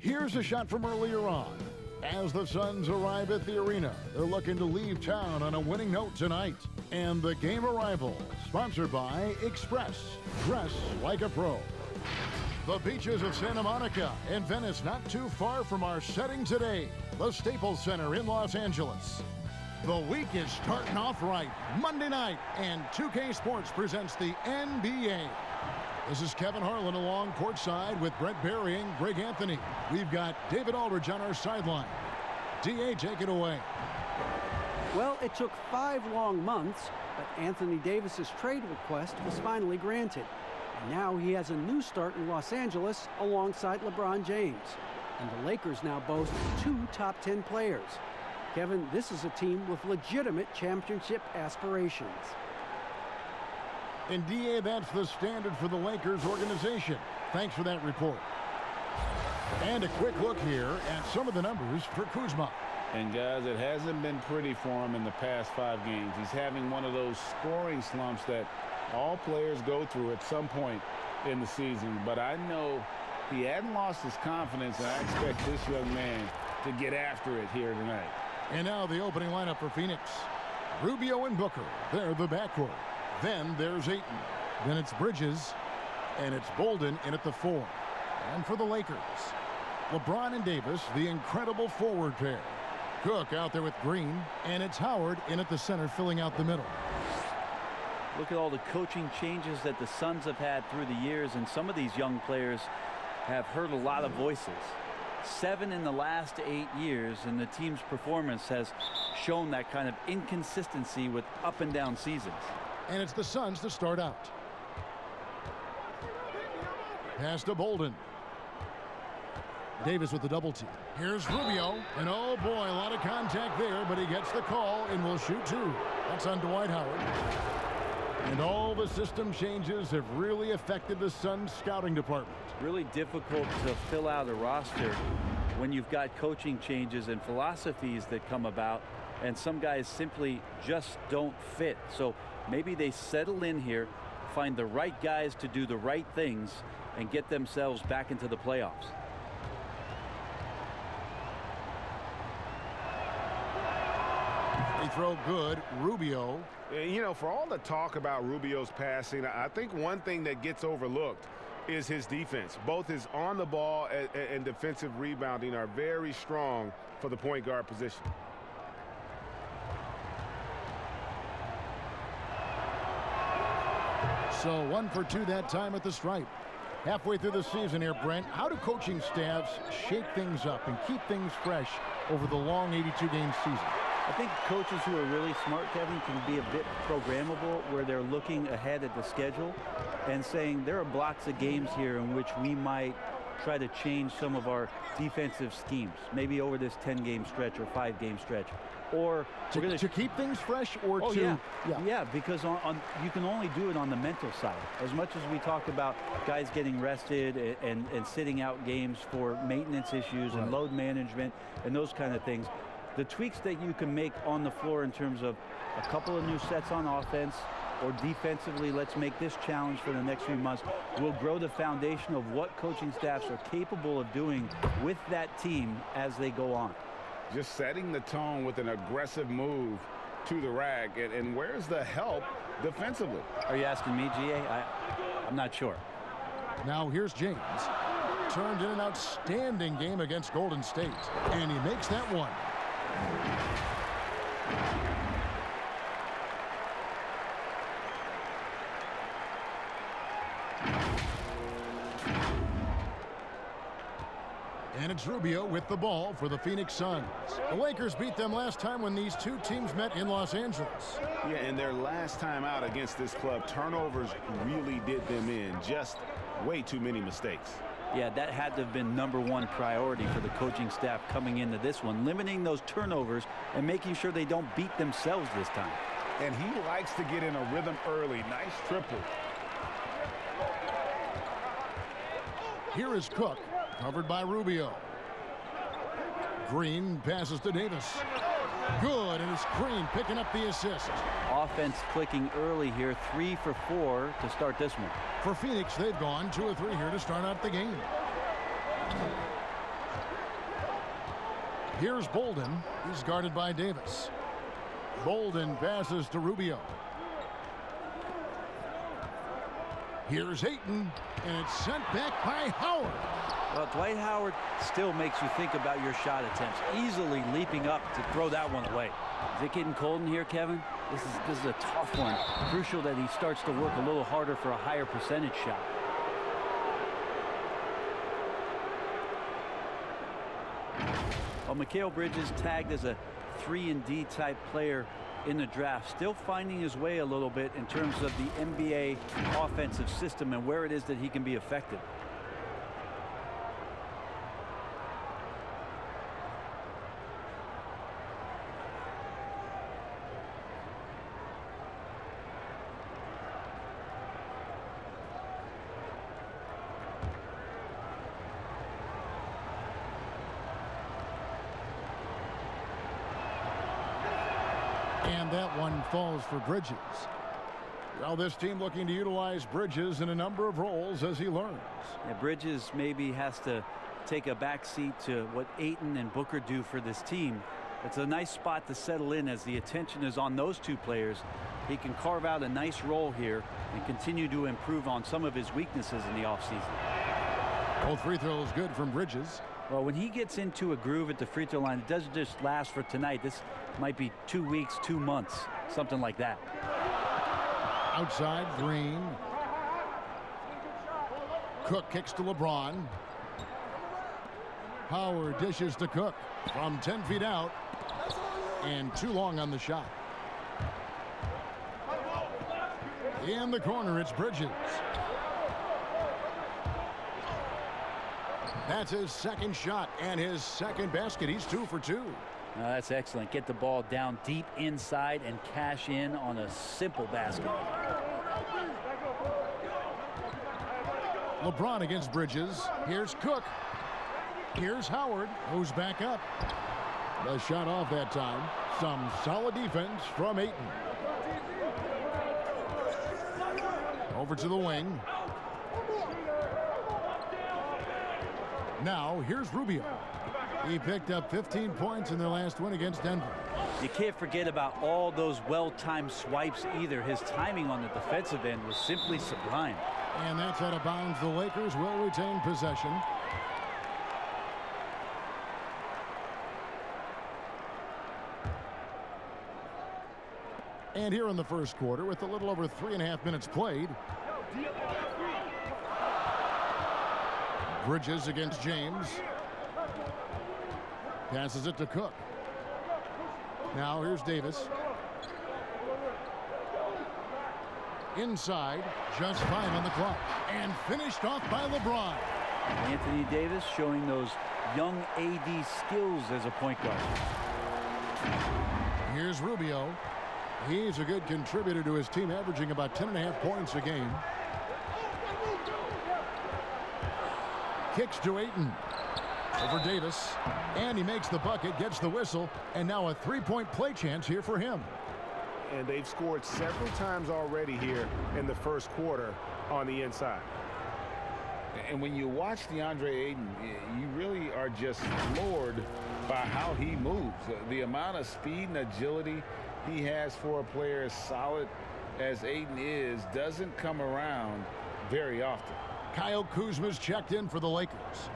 Here's a shot from earlier on. As the Suns arrive at the arena, they're looking to leave town on a winning note tonight. And the game arrival, sponsored by Express. Dress like a pro. The beaches of Santa Monica and Venice, not too far from our setting today, the Staples Center in Los Angeles. The week is starting off right. Monday night, and 2K Sports presents the NBA. This is Kevin Harlan along courtside with Brent Berry and Greg Anthony. We've got David Aldridge on our sideline. DA, take it away. Well, it took 5 long months, but Anthony Davis's trade request was finally granted. And now he has a new start in Los Angeles alongside LeBron James. And the Lakers now boast 2 top 10 players. Kevin, this is a team with legitimate championship aspirations. And DA, that's the standard for the Lakers organization. Thanks for that report. And a quick look here at some of the numbers for Kuzma. And guys, it hasn't been pretty for him in the past 5 games. He's having one of those scoring slumps that all players go through at some point in the season. But I know he hadn't lost his confidence, and I expect this young man to get after it here tonight. And now the opening lineup for Phoenix. Rubio and Booker, they're the backcourt. Then there's Ayton. Then it's Bridges. And it's Bolden in at the 4. And for the Lakers, LeBron and Davis, the incredible forward pair. Cook out there with Green. And it's Howard in at the center, filling out the middle. Look at all the coaching changes that the Suns have had through the years. And some of these young players have heard a lot of voices. 7 in the last 8 years, and the team's performance has shown that kind of inconsistency with up and down seasons. And it's the Suns to start out. Pass to Bolden. Davis with the double team. Here's Rubio. And oh boy, a lot of contact there, but he gets the call and will shoot 2. That's on Dwight Howard. And all the system changes have really affected the Suns scouting department. Really difficult to fill out a roster when you've got coaching changes and philosophies that come about, and some guys simply just don't fit. So maybe they settle in here, find the right guys to do the right things, and get themselves back into the playoffs. Free throw good. Rubio. You know, for all the talk about Rubio's passing, I think one thing that gets overlooked is his defense. Both his on the ball and defensive rebounding are very strong for the point guard position. So 1 for 2 that time at the stripe. Halfway through the season here, Brent, how do coaching staffs shake things up and keep things fresh over the long 82-game season? I think coaches who are really smart, Kevin, can be a bit programmable, where they're looking ahead at the schedule and saying there are blocks of games here in which we might try to change some of our defensive schemes, maybe over this 10-game stretch or 5-game stretch. Or to keep things fresh, or yeah, because you can only do it on the mental side. As much as we talk about guys getting rested and sitting out games for maintenance issues and load management and those kind of things, the tweaks that you can make on the floor in terms of a couple of new sets on offense or defensively, let's make this challenge for the next few months, will grow the foundation of what coaching staffs are capable of doing with that team as they go on. Just setting the tone with an aggressive move to the rack. And where's the help defensively? Are you asking me, GA? I'm not sure. Now here's James. Turned in an outstanding game against Golden State. And he makes that one. And it's Rubio with the ball for the Phoenix Suns. The Lakers beat them last time when these two teams met in Los Angeles. Yeah, and their last time out against this club, turnovers really did them in. Just way too many mistakes. Yeah, that had to have been #1 priority for the coaching staff coming into this one, limiting those turnovers and making sure they don't beat themselves this time. And he likes to get in a rhythm early. Nice triple. Here is Cook, covered by Rubio. Green passes to Davis. Good, and it's Green picking up the assist. Offense clicking early here, 3 for 4 to start this one. For Phoenix, they've gone 2 of 3 here to start out the game. Here's Bolden. He's guarded by Davis. Bolden passes to Rubio. Here's Ayton, and it's sent back by Howard. Well, Dwight Howard still makes you think about your shot attempts, easily leaping up to throw that one away. Is it getting cold in here, Kevin? This is a tough one. Crucial that he starts to work a little harder for a higher percentage shot. Well, Mikal Bridges tagged as a 3-and-D type player in the draft, still finding his way a little bit in terms of the NBA offensive system and where it is that he can be effective. And that one falls for Bridges. Well, this team looking to utilize Bridges in a number of roles as he learns. Yeah, Bridges maybe has to take a back seat to what Ayton and Booker do for this team. It's a nice spot to settle in as the attention is on those two players. He can carve out a nice role here and continue to improve on some of his weaknesses in the offseason. Both free throws good from Bridges. Well, when he gets into a groove at the free throw line, it doesn't just last for tonight. This might be 2 weeks, 2 months, something like that. Outside, Green. Cook kicks to LeBron. Howard dishes to Cook from 10 feet out. And too long on the shot. In the corner, it's Bridges. That's his second shot and his second basket. He's 2 for 2. That's excellent. Get the ball down deep inside and cash in on a simple basket. LeBron against Bridges. Here's Cook. Here's Howard, who's back up. The shot off that time. Some solid defense from Ayton. Over to the wing. Now, here's Rubio. He picked up 15 points in their last win against Denver. You can't forget about all those well-timed swipes either. His timing on the defensive end was simply sublime. And that's out of bounds. The Lakers will retain possession. And here in the first quarter, with a little over 3.5 minutes played, Bridges against James. Passes it to Cook. Now here's Davis. Inside, just 5 on the clock. And finished off by LeBron. Anthony Davis showing those young AD skills as a point guard. Here's Rubio. He's a good contributor to his team, averaging about 10.5 points a game. Kicks to Ayton. Over Davis. And he makes the bucket, gets the whistle, and now a 3-point play chance here for him. And they've scored several times already here in the first quarter on the inside. And when you watch DeAndre Ayton, you really are just floored by how he moves. The amount of speed and agility he has for a player as solid as Ayton is doesn't come around very often. Kyle Kuzma's checked in for the Lakers.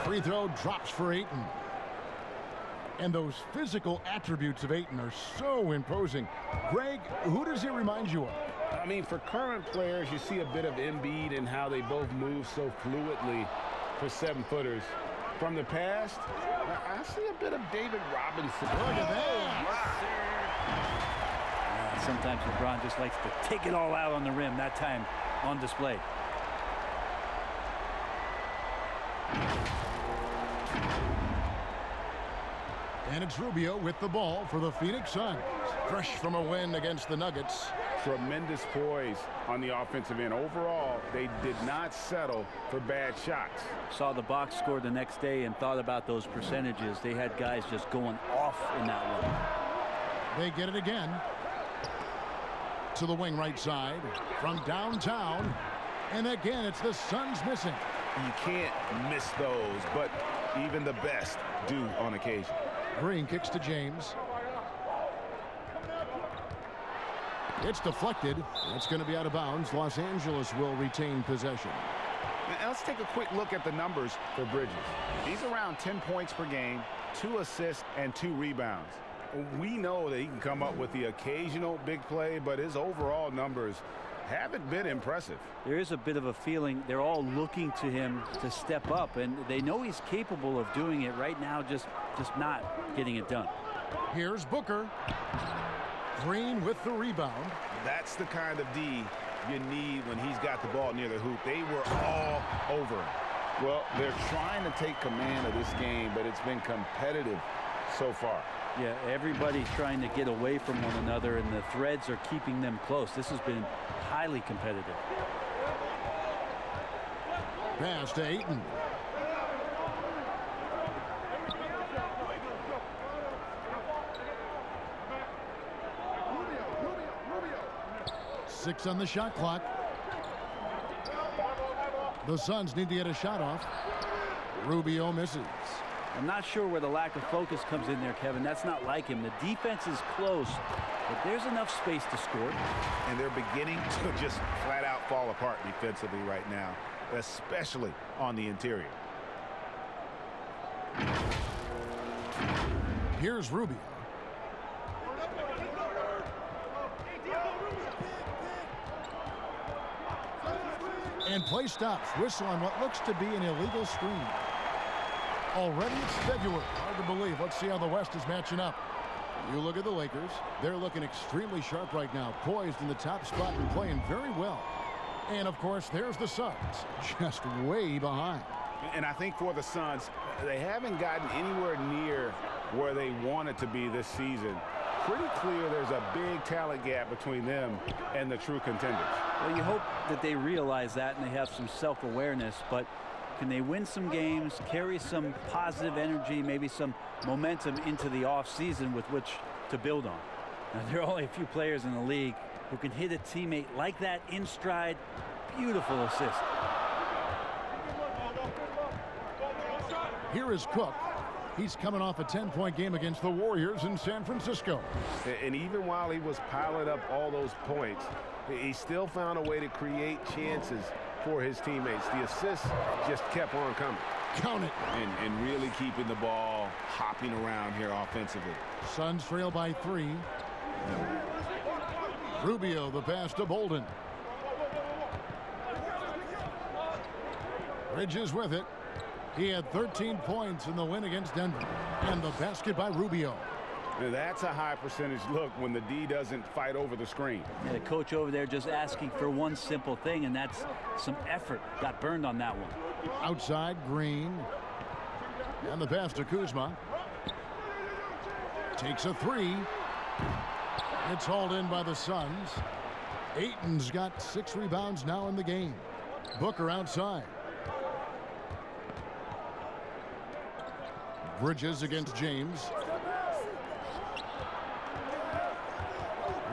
Free throw drops for Ayton. And those physical attributes of Ayton are so imposing. Greg, who does he remind you of? I mean, for current players, you see a bit of Embiid and how they both move so fluidly for 7-footers. From the past, I see a bit of David Robinson. Look at that. Sometimes LeBron just likes to take it all out on the rim, that time on display. And it's Rubio with the ball for the Phoenix Suns. Fresh from a win against the Nuggets. Tremendous poise on the offensive end. Overall, they did not settle for bad shots. Saw the box score the next day and thought about those percentages. They had guys just going off in that one. They get it again. To the wing right side from downtown. And again, it's the Suns missing. You can't miss those, but even the best do on occasion. Green kicks to James. It's deflected. It's going to be out of bounds. Los Angeles will retain possession. Now let's take a quick look at the numbers for Bridges. He's around 10 points per game, 2 assists, and 2 rebounds. We know that he can come up with the occasional big play, but his overall numbers haven't been impressive. There is a bit of a feeling they're all looking to him to step up, and they know he's capable of doing it right now, just not getting it done. Here's Booker. Green with the rebound. That's the kind of D you need when he's got the ball near the hoop. They were all over him. Well, they're trying to take command of this game, but it's been competitive so far. Yeah, everybody's trying to get away from one another, and the threads are keeping them close. This has been highly competitive. Pass to Ayton. Six on the shot clock. The Suns need to get a shot off. Rubio misses. I'm not sure where the lack of focus comes in there, Kevin. That's not like him. The defense is close, but there's enough space to score. And they're beginning to just flat out fall apart defensively right now, especially on the interior. Here's Rubio. And play stops. Whistle on what looks to be an illegal screen. Already it's February. Hard to believe. Let's see how the West is matching up. You look at the Lakers. They're looking extremely sharp right now. Poised in the top spot and playing very well. And, of course, there's the Suns. Just way behind. And I think for the Suns, they haven't gotten anywhere near where they wanted to be this season. Pretty clear there's a big talent gap between them and the true contenders. Well, you hope that they realize that and they have some self-awareness, but can they win some games, carry some positive energy, maybe some momentum into the offseason with which to build on? Now, there are only a few players in the league who can hit a teammate like that in stride. Beautiful assist. Here is Cook. He's coming off a 10-point game against the Warriors in San Francisco. And even while he was piling up all those points, he still found a way to create chances for his teammates. The assists just kept on coming. Count it. And really keeping the ball hopping around here offensively. Suns trail by 3. Rubio, the pass to Bolden. Bridges with it. He had 13 points in the win against Denver. And the basket by Rubio. Now, that's a high percentage look when the D doesn't fight over the screen. Yeah, the coach over there just asking for one simple thing, and that's some effort. Got burned on that one. Outside, Green. And the pass to Kuzma. Takes a 3. It's hauled in by the Suns. Ayton's got 6 rebounds now in the game. Booker outside. Bridges against James.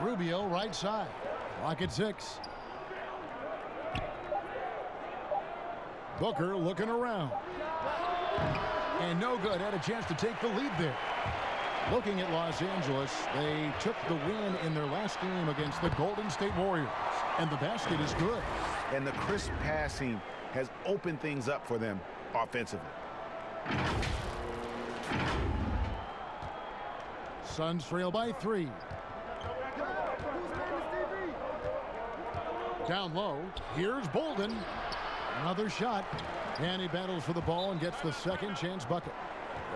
Rubio right side. Clock at 6. Booker looking around. And no good. Had a chance to take the lead there. Looking at Los Angeles, they took the win in their last game against the Golden State Warriors. And the basket is good. And the crisp passing has opened things up for them offensively. Suns trail by 3. Down low. Here's Bolden. Another shot. And he battles for the ball and gets the second chance bucket.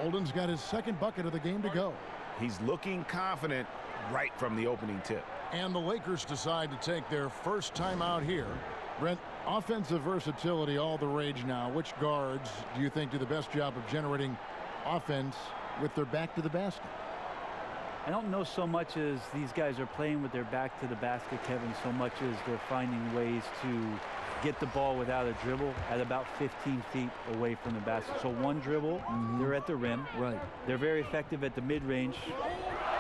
Bolden's got his second bucket of the game to go. He's looking confident right from the opening tip. And the Lakers decide to take their first time out here. Brent, offensive versatility all the rage now. Which guards do you think do the best job of generating offense with their back to the basket? I don't know so much as these guys are playing with their back to the basket, Kevin, so much as they're finding ways to get the ball without a dribble at about 15 feet away from the basket. So one dribble, they're at the rim. Right. They're very effective at the mid-range.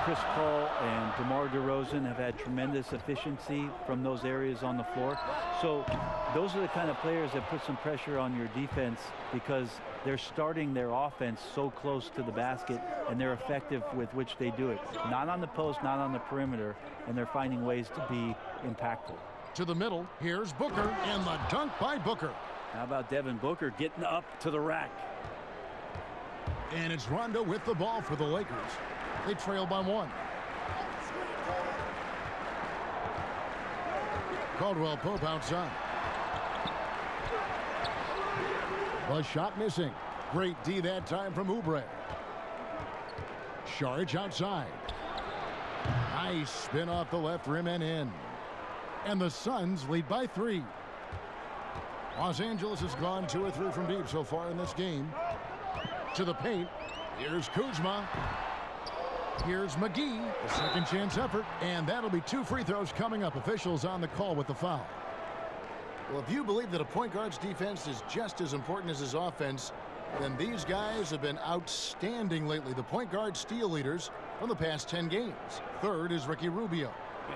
Chris Paul and DeMar DeRozan have had tremendous efficiency from those areas on the floor. So those are the kind of players that put some pressure on your defense because they're starting their offense so close to the basket, and they're effective with which they do it. Not on the post, not on the perimeter, and they're finding ways to be impactful. To the middle, here's Booker, and the dunk by Booker. How about Devin Booker getting up to the rack? And it's Rondo with the ball for the Lakers. They trail by 1. Caldwell Pope outside. The shot missing. Great D that time from Oubre. Saric outside. Nice spin off the left rim and in. And the Suns lead by 3. Los Angeles has gone 2 or 3 from deep so far in this game. To the paint. Here's Kuzma. Here's McGee. A second chance effort. And that'll be 2 free throws coming up. Officials on the call with the foul. Well, if you believe that a point guard's defense is just as important as his offense, then these guys have been outstanding lately. The point guard steal leaders from the past 10 games. Third is Ricky Rubio.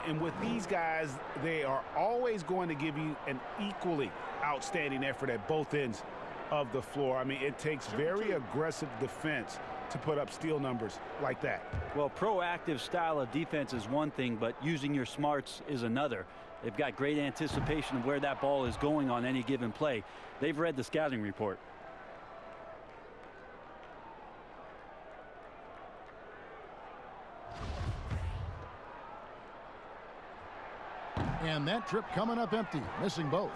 And with these guys, they are always going to give you an equally outstanding effort at both ends of the floor. I mean, it takes very aggressive defense to put up steal numbers like that. Well, proactive style of defense is one thing, but using your smarts is another. They've got great anticipation of where that ball is going on any given play. They've read the scouting report. And that trip coming up empty, missing both.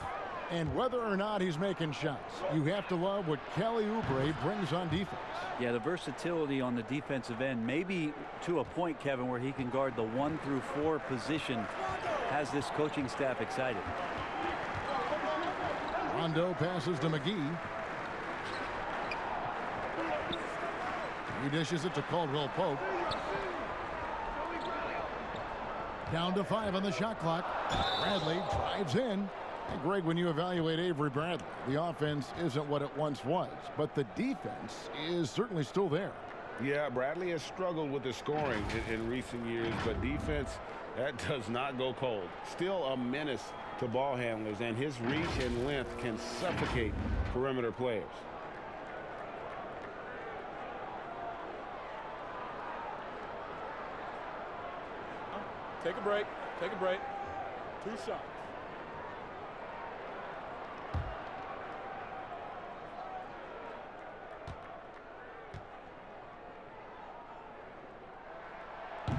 And whether or not he's making shots, you have to love what Kelly Oubre brings on defense. Yeah, the versatility on the defensive end, maybe to a point, Kevin, where he can guard the 1 through 4 position, has this coaching staff excited. Rondo passes to McGee. He dishes it to Caldwell Pope. Down to 5 on the shot clock. Bradley drives in. And Greg, when you evaluate Avery Bradley, the offense isn't what it once was, but the defense is certainly still there. Yeah, Bradley has struggled with the scoring in recent years, but defense, that does not go cold. Still a menace to ball handlers, and his reach and length can suffocate perimeter players. Take a break. Take a break. 2 shots.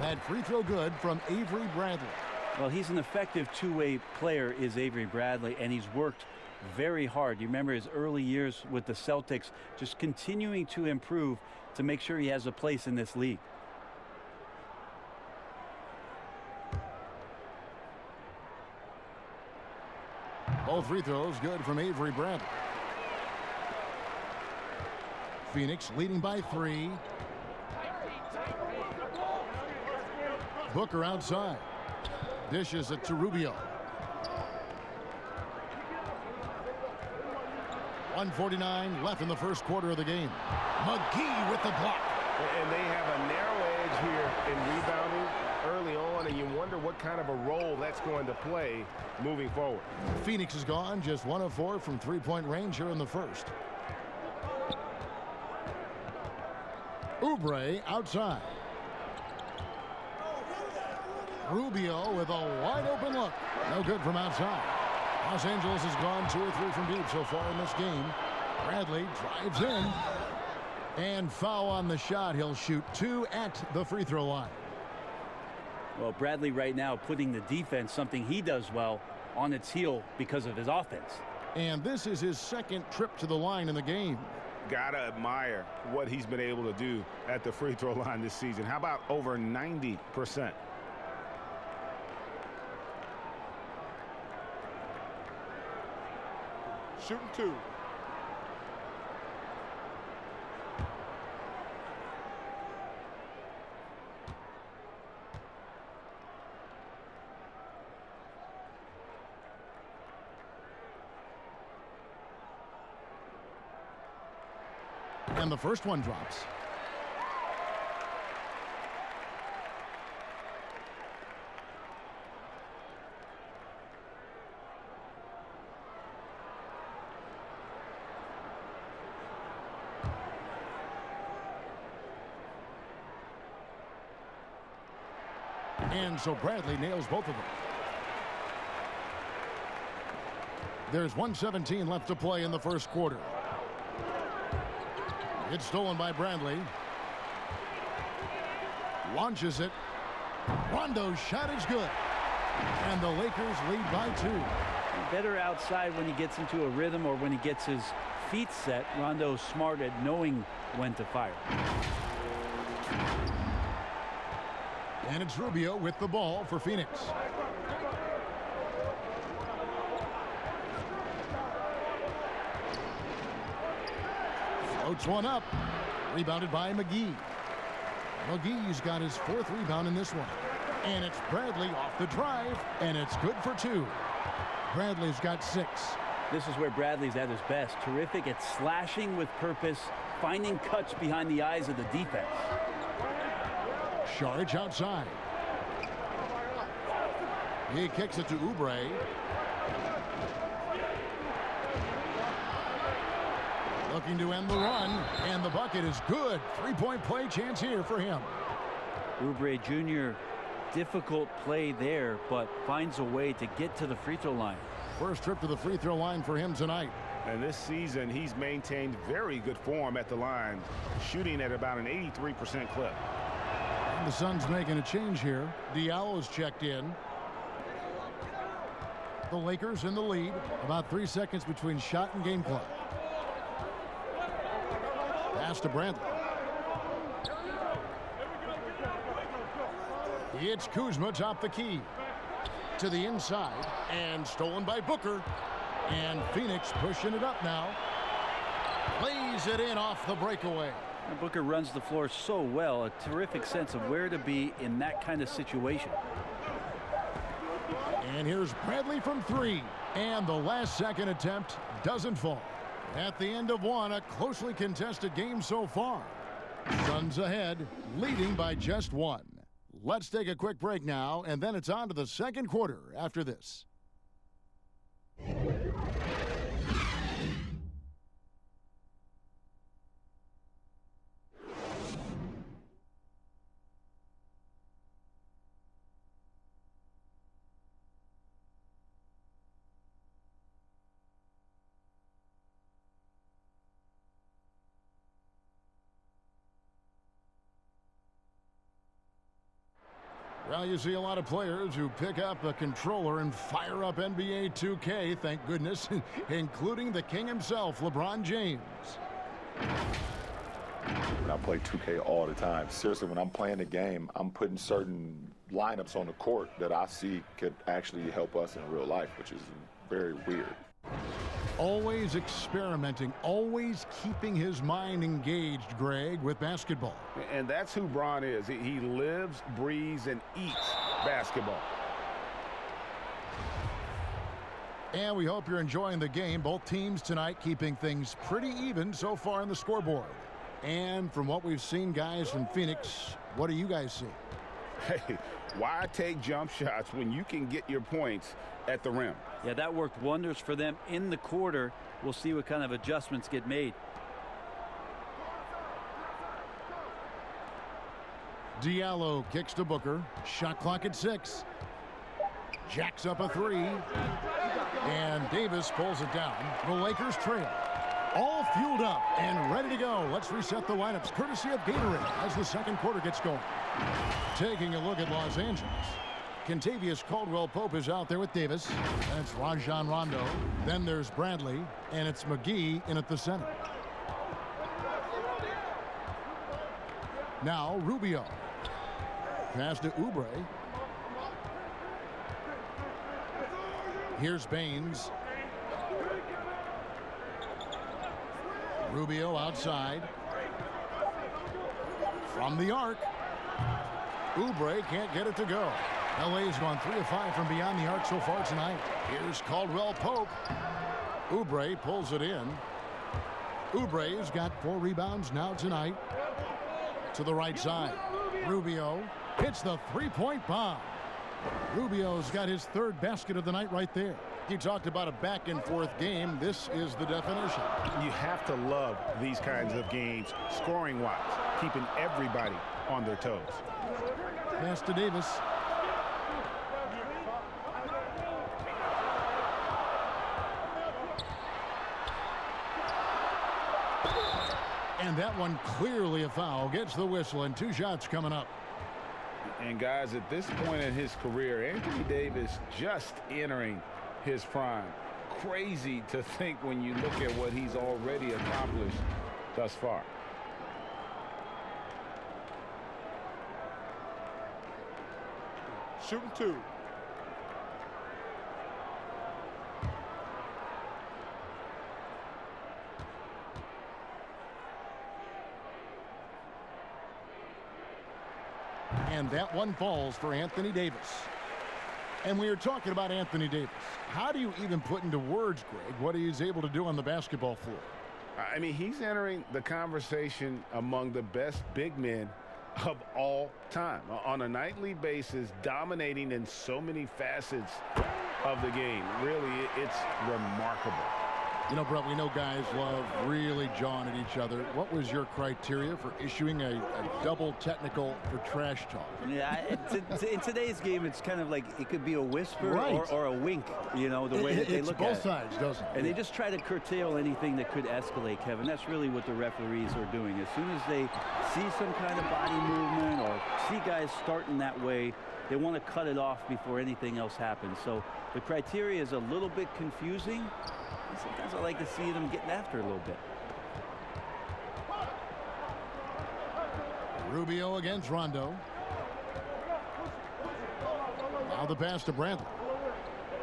That free throw good from Avery Bradley. Well, he's an effective two-way player, is Avery Bradley, and he's worked very hard. You remember his early years with the Celtics, just continuing to improve to make sure he has a place in this league. Both free throws good from Avery Bradley. Phoenix leading by 3. Booker outside. Dishes it to Rubio. 1:49 left in the first quarter of the game. McGee with the block. And they have a narrow edge here in rebounding early on, and you wonder what kind of a role that's going to play moving forward. Phoenix is gone, just 1 of 4 from three-point range here in the first. Oubre outside. Rubio with a wide-open look. No good from outside. Los Angeles has gone 2 or 3 from deep so far in this game. Bradley drives in. And foul on the shot. He'll shoot 2 at the free throw line. Well, Bradley right now putting the defense, something he does well, on its heel because of his offense. And this is his second trip to the line in the game. Gotta admire what he's been able to do at the free throw line this season. How about over 90%? Shooting 2. And the first one drops. And so Bradley nails both of them. There's 1:17 left to play in the first quarter. It's stolen by Bradley. Launches it. Rondo's shot is good. And the Lakers lead by 2. Better outside when he gets into a rhythm or when he gets his feet set. Rondo's smart at knowing when to fire. And it's Rubio with the ball for Phoenix. Floats one up. Rebounded by McGee. McGee's got his 4th rebound in this one. And it's Bradley off the drive, and it's good for 2. Bradley's got 6. This is where Bradley's at his best. Terrific at slashing with purpose, finding cuts behind the eyes of the defense. Saric outside. He kicks it to Oubre. Looking to end the run, and the bucket is good. 3-point play chance here for him. Oubre Jr., difficult play there, but finds a way to get to the free throw line. First trip to the free throw line for him tonight. And this season, he's maintained very good form at the line, shooting at about an 83% clip. And the Suns making a change here. Diallo's checked in. The Lakers in the lead. About 3 seconds between shot and game clock. Pass to Bradley. It's Kuzma top the key. To the inside. And stolen by Booker. And Phoenix pushing it up now. Lays it in off the breakaway. And Booker runs the floor so well. A terrific sense of where to be in that kind of situation. And here's Bradley from 3. And the last second attempt doesn't fall. At the end of one, a closely contested game so far. Suns ahead, leading by just 1. Let's take a quick break now, and then it's on to the second quarter after this. Well, you see a lot of players who pick up a controller and fire up NBA 2K, thank goodness, including the king himself, LeBron James. I play 2K all the time. Seriously, when I'm playing the game, I'm putting certain lineups on the court that I see could actually help us in real life, which is very weird. Always experimenting, always keeping his mind engaged, Greg, with basketball. And that's who Bron is. He lives, breathes, and eats basketball. And we hope you're enjoying the game. Both teams tonight keeping things pretty even so far in the scoreboard. And from what we've seen, guys, from Phoenix, what do you guys see? Hey, why take jump shots when you can get your points at the rim? Yeah, that worked wonders for them in the quarter. We'll see what kind of adjustments get made. Diallo kicks to Booker. Shot clock at 6. Jacks up a 3. And Davis pulls it down. The Lakers trail. All fueled up and ready to go. Let's reset the lineups courtesy of Gatorade as the second quarter gets going. Taking a look at Los Angeles. Kentavious Caldwell-Pope is out there with Davis. And it's Rajon Rondo. Then there's Bradley. And it's McGee in at the center. Now Rubio. Pass to Oubre. Here's Baines. Rubio outside. From the arc. Oubre can't get it to go. LA's gone 3 of 5 from beyond the arc so far tonight. Here's Caldwell-Pope. Oubre pulls it in. Oubre's got 4 rebounds now tonight. To the right side. Rubio hits the 3-point bomb. Rubio's got his 3rd basket of the night right there. You talked about a back-and-forth game. This is the definition. You have to love these kinds of games, scoring-wise, keeping everybody on their toes. Pass to Davis. And that one clearly a foul. Gets the whistle, and 2 shots coming up. And guys, at this point in his career, Anthony Davis just entering his prime. Crazy to think when you look at what he's already accomplished thus far. Shooting 2. And that one falls for Anthony Davis. And we were talking about Anthony Davis. How do you even put into words, Greg, what he's able to do on the basketball floor? I mean, he's entering the conversation among the best big men of all time. On a nightly basis, dominating in so many facets of the game. Really, it's remarkable. You know, Brett, we know guys love really jawing at each other. What was your criteria for issuing a double technical for trash talk? Yeah, in today's game, it's kind of like it could be a whisper Right. or a wink, you know, the way that they look at it. It's both sides, doesn't it? And they just try to curtail anything that could escalate, Kevin. That's really what the referees are doing. As soon as they see some kind of body movement or see guys starting that way, they want to cut it off before anything else happens. So the criteria is a little bit confusing. Sometimes I like to see them getting after it a little bit. Rubio against Rondo. Now the pass to Bradley.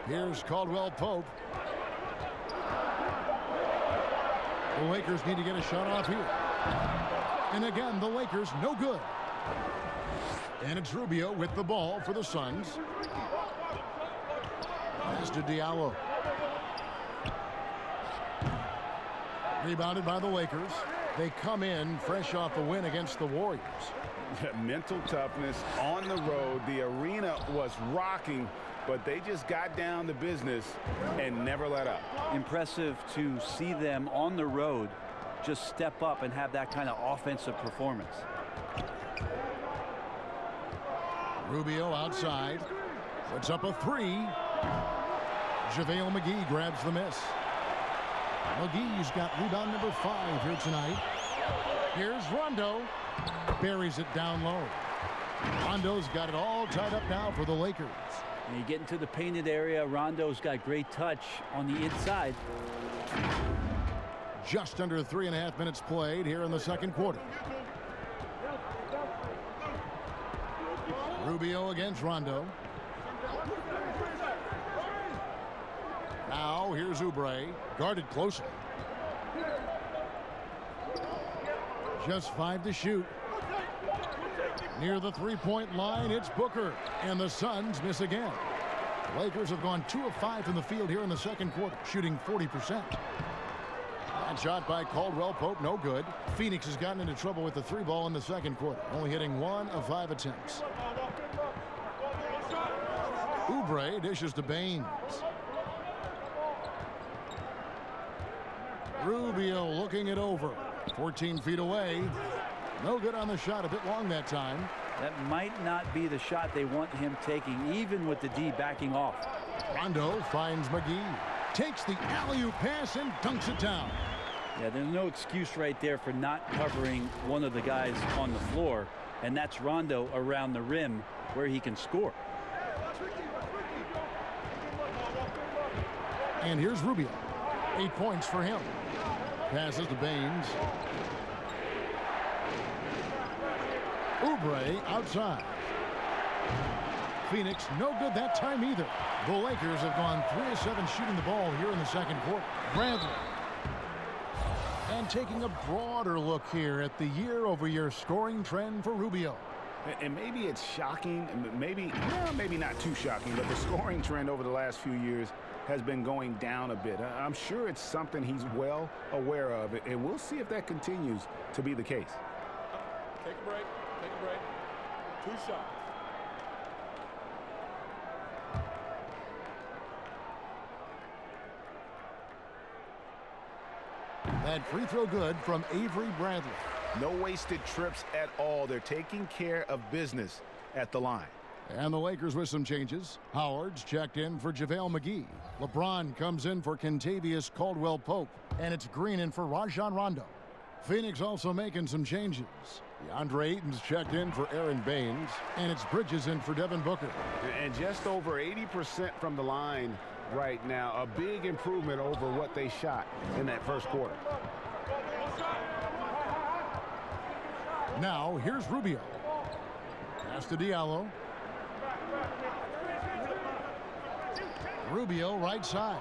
Here's Caldwell Pope. The Lakers need to get a shot off here. And again, the Lakers no good. And it's Rubio with the ball for the Suns. Pass to Diallo. Rebounded by the Lakers. They come in fresh off a win against the Warriors. Mental toughness on the road. The arena was rocking, but they just got down to business and never let up. Impressive to see them on the road just step up and have that kind of offensive performance. Rubio outside. Puts up a 3. JaVale McGee grabs the miss. McGee's got rebound number 5 here tonight. Here's Rondo. Buries it down low. Rondo's got it all tied up now for the Lakers. And you get into the painted area. Rondo's got great touch on the inside. Just under 3.5 minutes played here in the second quarter. Rubio against Rondo. Now here's Oubre, guarded closely. Just 5 to shoot. Near the 3-point line, it's Booker, and the Suns miss again. The Lakers have gone 2 of 5 from the field here in the second quarter, shooting 40%. That shot by Caldwell Pope, no good. Phoenix has gotten into trouble with the 3 ball in the second quarter, only hitting 1 of 5 attempts. Oubre dishes to Baines. Rubio looking it over. 14 feet away. No good on the shot. A bit long that time. That might not be the shot they want him taking, even with the D backing off. Rondo finds McGee. Takes the alley-oop pass and dunks it down. Yeah, there's no excuse right there for not covering one of the guys on the floor. And that's Rondo around the rim where he can score. And here's Rubio. 8 points for him. Passes to Baines. Oubre outside. Phoenix no good that time either. The Lakers have gone 3 of 7 shooting the ball here in the second quarter. Bradley. And taking a broader look here at the year-over-year scoring trend for Rubio. And maybe it's shocking, maybe not too shocking, but the scoring trend over the last few years has been going down a bit. I'm sure it's something he's well aware of, and we'll see if that continues to be the case. Take a break. Take a break. 2 shots. That free throw good from Avery Bradley. No wasted trips at all. They're taking care of business at the line. And the Lakers with some changes. Howard's checked in for JaVale McGee. LeBron comes in for Kentavious Caldwell Pope. And it's Green in for Rajon Rondo. Phoenix also making some changes. DeAndre Ayton's checked in for Aaron Baines, and it's Bridges in for Devin Booker. And just over 80% from the line right now. A big improvement over what they shot in that first quarter. Now, here's Rubio. Pass to Diallo. Rubio right side.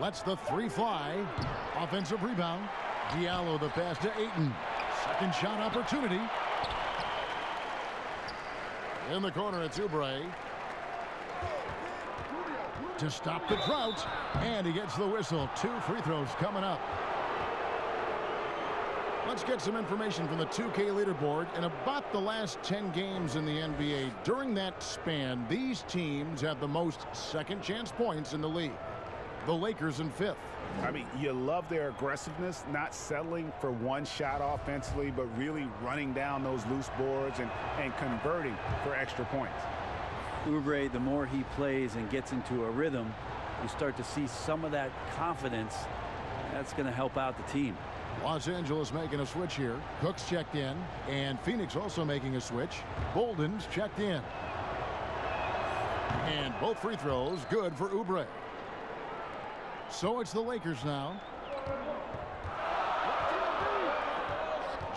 Lets the three fly. Offensive rebound. Diallo the pass to Ayton. Second shot opportunity. In the corner, it's Oubre. To stop the drought. And he gets the whistle. 2 free throws coming up. Let's get some information from the 2K leaderboard. In about the last 10 games in the NBA, during that span, these teams have the most second chance points in the league. The Lakers in 5th. I mean, you love their aggressiveness, not settling for one shot offensively, but really running down those loose boards and converting for extra points. Oubre, the more he plays and gets into a rhythm, you start to see some of that confidence. That's going to help out the team. Los Angeles making a switch here. Cook's checked in, and Phoenix also making a switch. Bolden's checked in. And both free throws good for Oubre. So it's the Lakers now.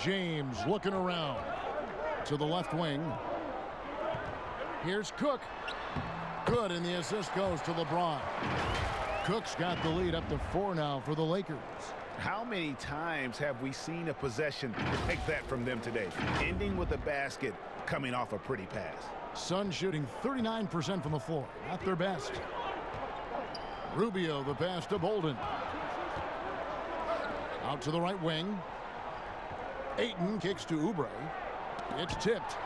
James looking around to the left wing. Here's Cook. Good, and the assist goes to LeBron. Cook's got the lead up to 4 now for the Lakers. How many times have we seen a possession like that from them today? Ending with a basket, coming off a pretty pass. Suns shooting 39% from the floor. Not their best. Rubio the pass to Bolden. Out to the right wing. Ayton kicks to Oubre. It's tipped.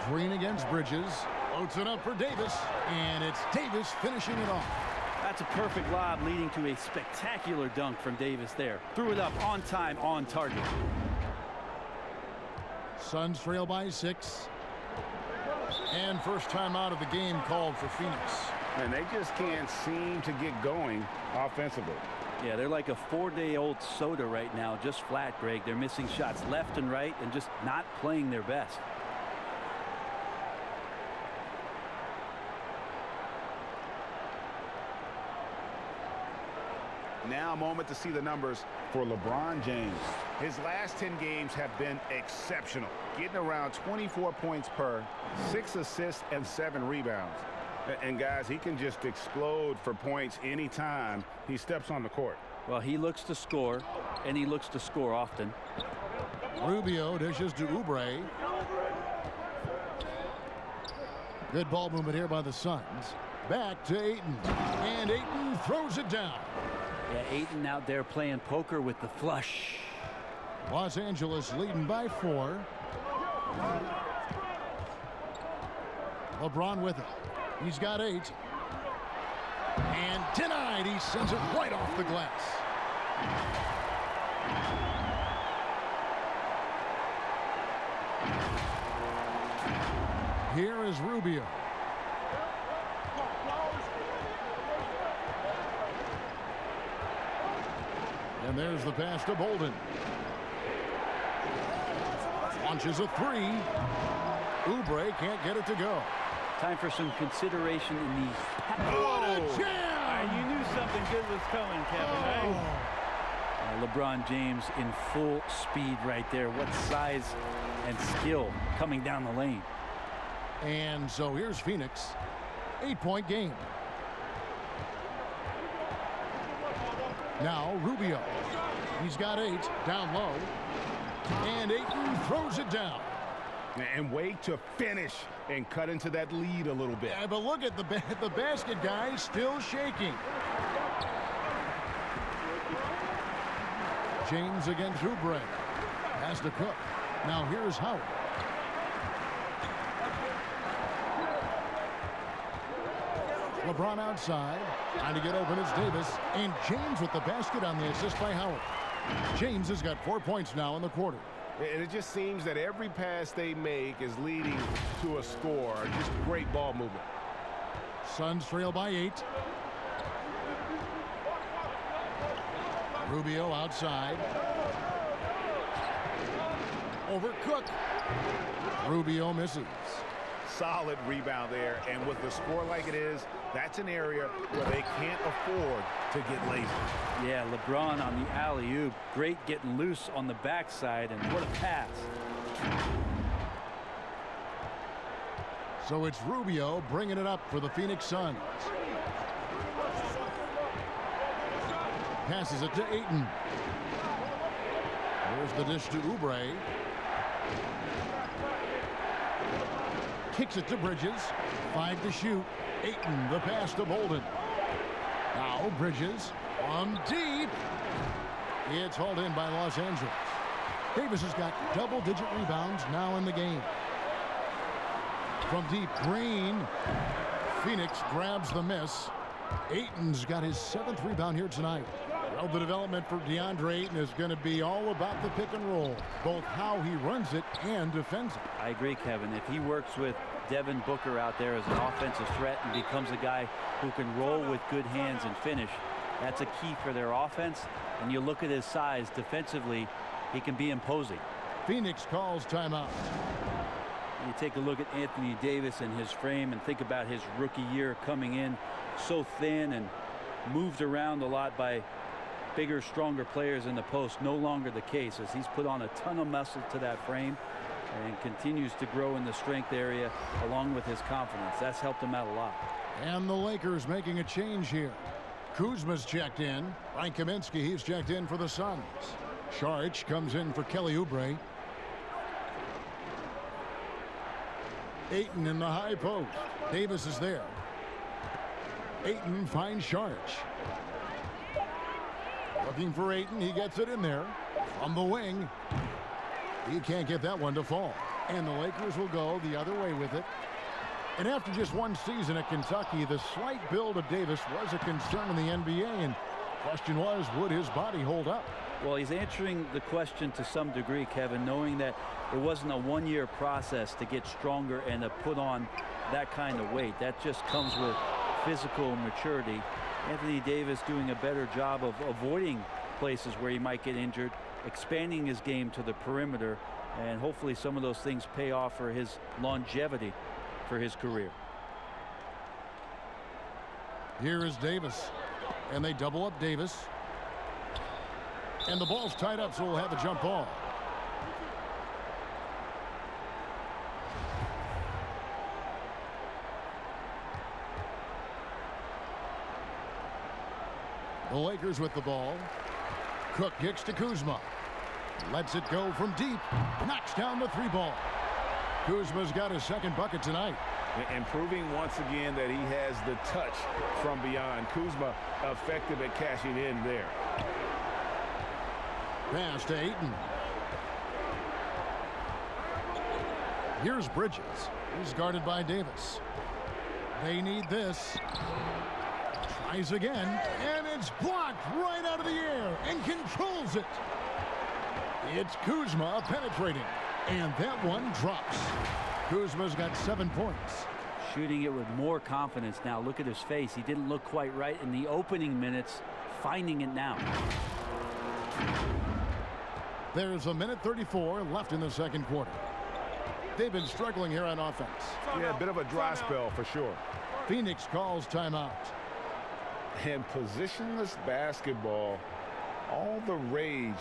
Green against Bridges. Floats it up for Davis. And it's Davis finishing it off. That's a perfect lob leading to a spectacular dunk from Davis there. Threw it up on time, on target. Suns trail by 6. And first time out of the game called for Phoenix. And they just can't seem to get going offensively. Yeah, they're like a 4-day-old soda right now, just flat, Greg. They're missing shots left and right and just not playing their best. Now a moment to see the numbers for LeBron James. His last 10 games have been exceptional, getting around 24 points per, 6 assists, and 7 rebounds. And guys, he can just explode for points anytime he steps on the court. Well, he looks to score, and he looks to score often. Rubio dishes to Oubre. Good ball movement here by the Suns. Back to Ayton. And Ayton throws it down. Yeah, Ayton out there playing poker with the flush. Los Angeles leading by 4. LeBron with it. He's got 8. And denied. He sends it right off the glass. Here is Rubio. And there's the pass to Bolden. Launches a 3. Oubre can't get it to go. Time for some consideration in the... What a jam! You knew something good was coming, Kevin, right? LeBron James in full speed right there. What size and skill coming down the lane. And so here's Phoenix. 8-point game. Now Rubio. He's got 8 down low. And Ayton throws it down. And wait to finish and cut into that lead a little bit. Yeah, but look at the basket guy still shaking. James against Oubre. Pass to Cook. Now here's Howard. LeBron outside. Trying to get open is Davis. And James with the basket on the assist by Howard. James has got 4 points now in the quarter. And it just seems that every pass they make is leading to a score. Just great ball movement. Suns trail by 8. Rubio outside. Over Cook. Rubio misses. Solid rebound there, and with the score like it is, that's an area where they can't afford to get lazy. Yeah, LeBron on the alley-oop. Great getting loose on the backside, and what a pass. So it's Rubio bringing it up for the Phoenix Suns. Passes it to Ayton. There's the dish to Oubre. Kicks it to Bridges. 5 to shoot. Ayton, the pass to Bolden. Now Bridges from deep. It's hauled in by Los Angeles. Davis has got double-digit rebounds now in the game. From deep, Green. Phoenix grabs the miss. Ayton's got his 7th rebound here tonight. Well, the development for DeAndre Ayton is going to be all about the pick and roll, both how he runs it and defends it. I agree, Kevin. If he works with Devin Booker out there as an offensive threat and becomes a guy who can roll with good hands and finish, that's a key for their offense. And you look at his size defensively, he can be imposing. Phoenix calls timeout. You take a look at Anthony Davis and his frame and think about his rookie year coming in so thin and moved around a lot by bigger, stronger players in the post. No longer the case, as he's put on a ton of muscle to that frame and continues to grow in the strength area along with his confidence. That's helped him out a lot. And the Lakers making a change here. Kuzma's checked in. Frank Kaminsky, he's checked in for the Suns. Saric comes in for Kelly Oubre. Ayton in the high post. Davis is there. Ayton finds Saric. Looking for Ayton. He gets it in there. From the wing. He can't get that one to fall. And the Lakers will go the other way with it. And after just one season at Kentucky, the slight build of Davis was a concern in the NBA. And the question was, would his body hold up? Well, he's answering the question to some degree, Kevin, knowing that it wasn't a one-year process to get stronger and to put on that kind of weight. That just comes with physical maturity. Anthony Davis doing a better job of avoiding places where he might get injured, expanding his game to the perimeter, and hopefully some of those things pay off for his longevity for his career. Here is Davis, and they double up Davis. And the ball's tied up, so we'll have a jump ball. The Lakers with the ball. Cook kicks to Kuzma. Lets it go from deep. Knocks down the 3 ball. Kuzma's got his 2nd bucket tonight. And proving once again that he has the touch from beyond. Kuzma effective at cashing in there. Pass to Ayton. Here's Bridges. He's guarded by Davis. They need this. Tries again, and it's blocked right out of the air and controls it. It's Kuzma penetrating, and that one drops. Kuzma's got 7 points. Shooting it with more confidence now. Look at his face. He didn't look quite right in the opening minutes. Finding it now. There's 1:34 left in the 2nd quarter. They've been struggling here on offense. Yeah, a bit of a dry spell for sure. Phoenix calls timeout. And positionless basketball, all the rage.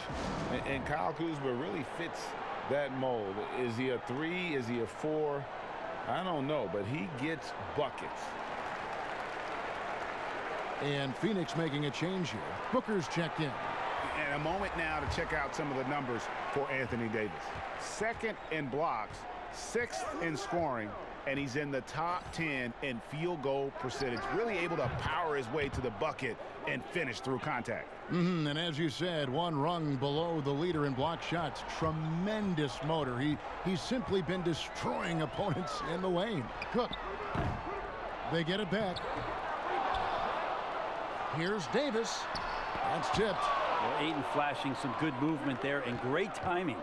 And Kyle Kuzma really fits that mold. Is he a 3? Is he a 4? I don't know, but he gets buckets. And Phoenix making a change here. Booker's checked in. And a moment now to check out some of the numbers for Anthony Davis. 2nd in blocks, 6th in scoring, and he's in the top 10 in field goal percentage. Really able to power his way to the bucket and finish through contact. And as you said, 1 rung below the leader in block shots. Tremendous motor. He's simply been destroying opponents in the lane. Cook. They get it back. Here's Davis. That's tipped. Well, Ayton flashing some good movement there and great timing.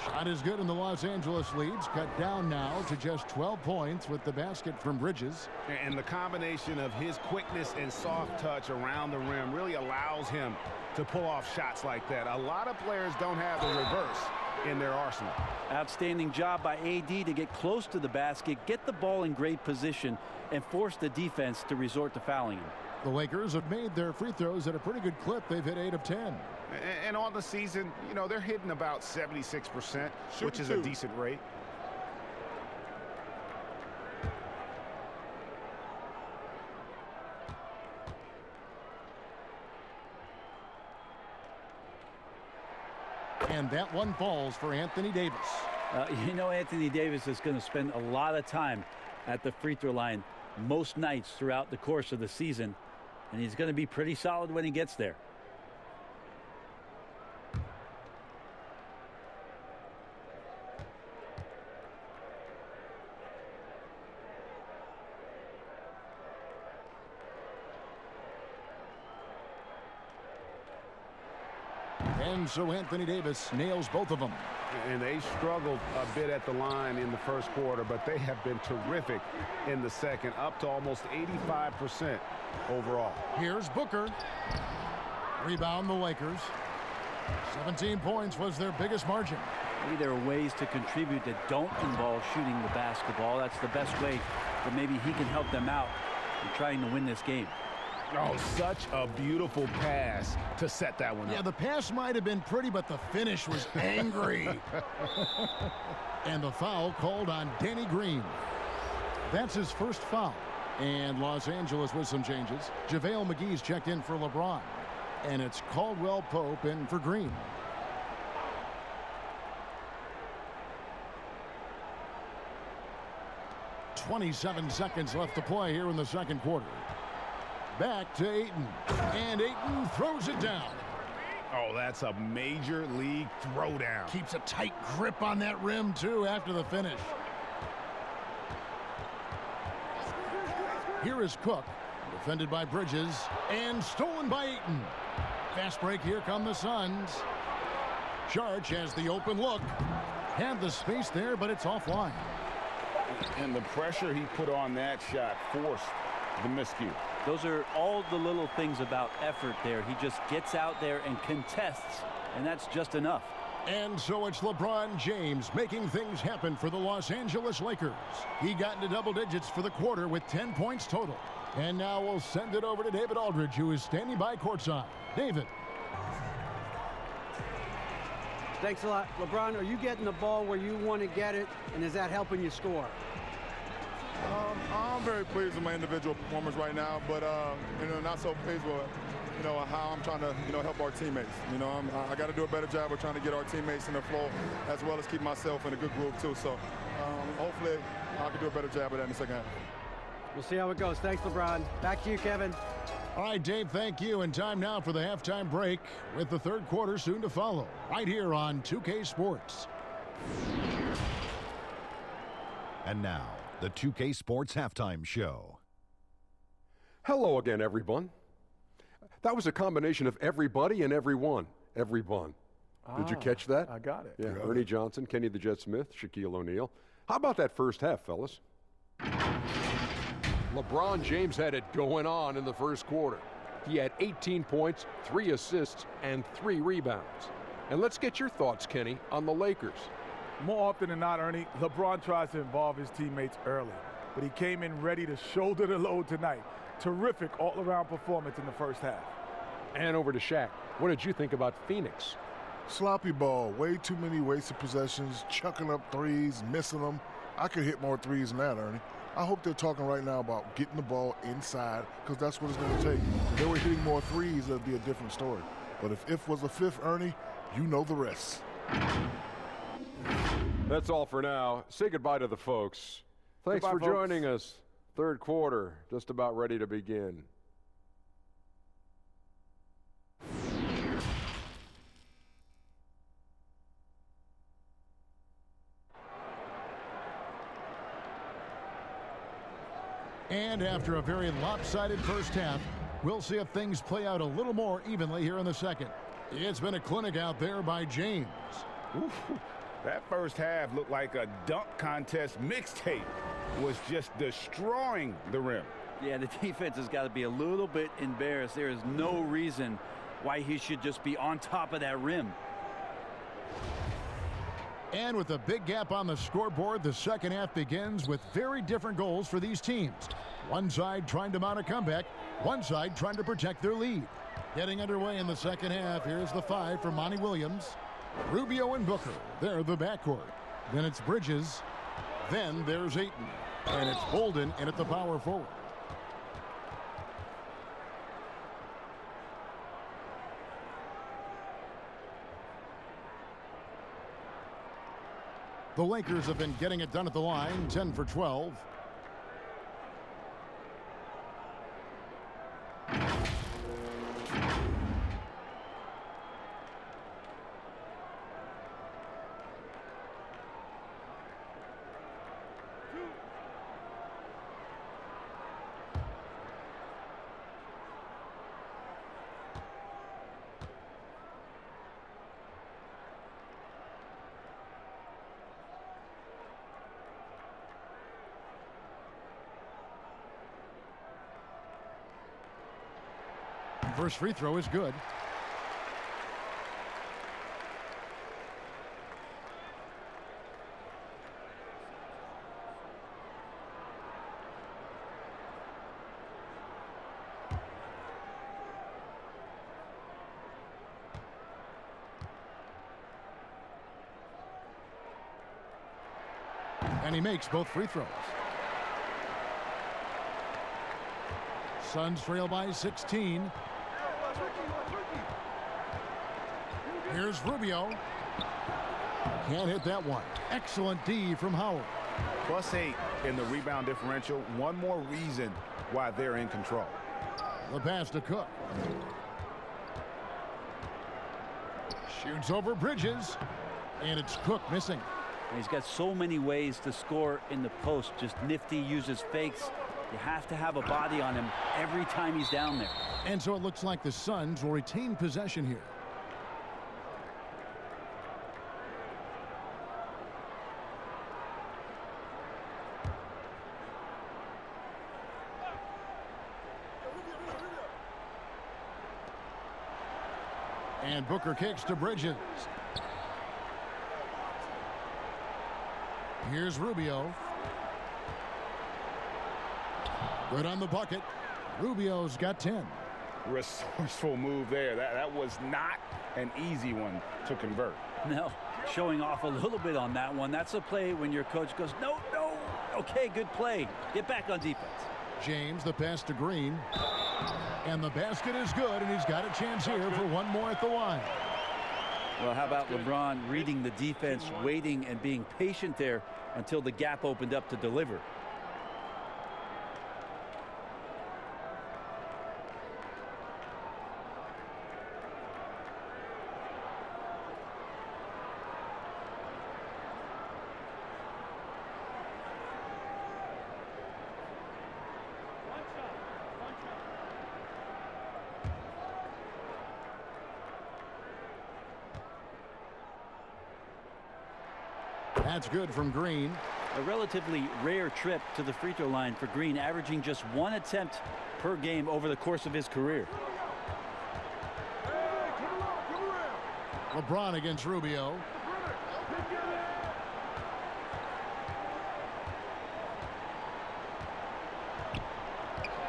Shot is good, and the Los Angeles leads cut down now to just 12 points with the basket from Bridges. And the combination of his quickness and soft touch around the rim really allows him to pull off shots like that. A lot of players don't have the reverse in their arsenal. Outstanding job by AD to get close to the basket, get the ball in great position, and force the defense to resort to fouling him. The Lakers have made their free throws at a pretty good clip. They've hit 8 of 10. And on the season, you know, they're hitting about 76%, which is a decent rate. And that one falls for Anthony Davis. You know, Anthony Davis is going to spend a lot of time at the free throw line most nights throughout the course of the season, and he's going to be pretty solid when he gets there. And so Anthony Davis nails both of them. And they struggled a bit at the line in the first quarter, but they have been terrific in the second, up to almost 85% overall. Here's Booker. Rebound the Lakers. 17 points was their biggest margin. Maybe there are ways to contribute that don't involve shooting the basketball. That's the best way that maybe he can help them out in trying to win this game. Oh, such a beautiful pass to set that one up. Yeah, the pass might have been pretty, but the finish was angry. And the foul called on Danny Green. That's his first foul. And Los Angeles with some changes. JaVale McGee's checked in for LeBron. And it's Caldwell Pope in for Green. .27 seconds left to play here in the second quarter. Back to Ayton, and Ayton throws it down. Oh, that's a major league throwdown. Keeps a tight grip on that rim, too, after the finish. Here is Cook, defended by Bridges, and stolen by Ayton. Fast break, here come the Suns. Charge has the open look. Had the space there, but it's offline. And the pressure he put on that shot forced the miscue. Those are all the little things about effort there. He just gets out there and contests, and that's just enough. And so it's LeBron James making things happen for the Los Angeles Lakers. He got into double digits for the quarter with 10 points total. And now we'll send it over to David Aldridge, who is standing by courtside. David. Thanks a lot. LeBron, are you getting the ball where you want to get it, and is that helping you score? I'm very pleased with my individual performance right now, but not so pleased with how I'm trying to help our teammates. I got to do a better job of trying to get our teammates in the flow, as well as keep myself in a good groove too. So hopefully I can do a better job of that in the second half. We'll see how it goes. Thanks, LeBron. Back to you, Kevin. All right, Dave, thank you. And time now for the halftime break, with the third quarter soon to follow, right here on 2K Sports. And now, the 2K Sports Halftime Show. Hello again, everyone. That was a combination of everybody and everyone. Everyone. Did you catch that? I got it. Yeah, Ernie Johnson, Kenny the Jet Smith, Shaquille O'Neal. How about that first half, fellas? LeBron James had it going on in the first quarter. He had 18 points, 3 assists, and 3 rebounds. And let's get your thoughts, Kenny, on the Lakers. More often than not, Ernie, LeBron tries to involve his teammates early, but he came in ready to shoulder the load tonight. Terrific all-around performance in the first half. And over to Shaq. What did you think about Phoenix? Sloppy ball, way too many wasted possessions, chucking up threes, missing them. I could hit more threes than that, Ernie. I hope they're talking right now about getting the ball inside, because that's what it's going to take. If they were hitting more threes, that'd be a different story. But if was a fifth, Ernie, you know the rest. That's all for now. Say goodbye to the folks. Thanks Goodbye, for folks. joining us. Third quarter, just about ready to begin. And after a very lopsided first half, we'll see if things play out a little more evenly here in the second. It's been a clinic out there by James. Oof. That first half looked like a dunk contest mixtape. Was just destroying the rim. Yeah, the defense has got to be a little bit embarrassed. There is no reason why he should just be on top of that rim. And with a big gap on the scoreboard, the second half begins with very different goals for these teams. One side trying to mount a comeback, one side trying to protect their lead. Getting underway in the second half, here's the 5 for Monty Williams. Rubio and Booker, they're the backcourt. Then it's Bridges. Then there's Ayton. And it's Bolden in at the power forward. The Lakers have been getting it done at the line, 10 for 12. First free throw is good. And he makes both free throws. Suns trail by 16. Here's Rubio. Can't hit that one. Excellent D from Howard. +8 in the rebound differential. One more reason why they're in control. The pass to Cook. Shoots over Bridges. And it's Cook missing. He's got so many ways to score in the post. Just nifty, uses fakes. You have to have a body on him every time he's down there. And so it looks like the Suns will retain possession here. And Booker kicks to Bridges. Here's Rubio. Good on the bucket. Rubio's got 10. Resourceful move there. That was not an easy one to convert. No, showing off a little bit on that one. That's a play when your coach goes, no, no. Okay, good play. Get back on defense. James, the pass to Green. And the basket is good, and he's got a chance here for one more at the line. Well, how about LeBron reading the defense, waiting and being patient there until the gap opened up to deliver. That's good from Green. A relatively rare trip to the free throw line for Green, averaging just 1 attempt per game over the course of his career. LeBron against Rubio.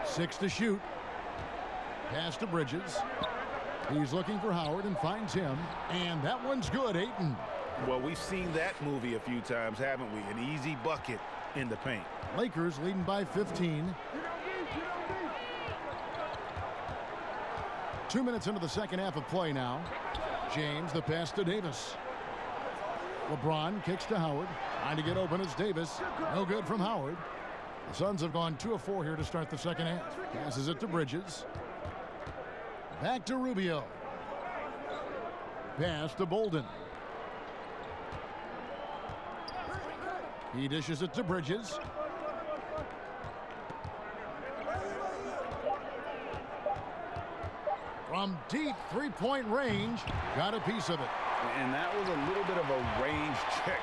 Six to shoot. Pass to Bridges. He's looking for Howard and finds him. And that one's good, Ayton. Well, we've seen that movie a few times, haven't we? An easy bucket in the paint. Lakers leading by 15. 2 minutes into the second half of play now. James, the pass to Davis. LeBron kicks to Howard. Trying to get open as Davis. No good from Howard. The Suns have gone 2 of 4 here to start the second half. Passes it to Bridges. Back to Rubio. Pass to Bolden. He dishes it to Bridges. From deep three-point range, got a piece of it. And that was a little bit of a range check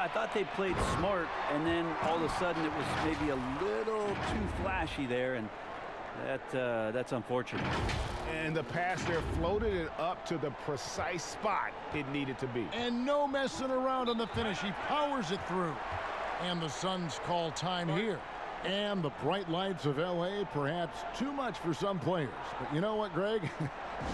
I thought they played smart, and then all of a sudden it was maybe a little too flashy there, and that's unfortunate. And the pass there floated it up to the precise spot it needed to be. And no messing around on the finish. He powers it through. And the Suns call time here. And the bright lights of L.A. perhaps too much for some players. But you know what, Greg?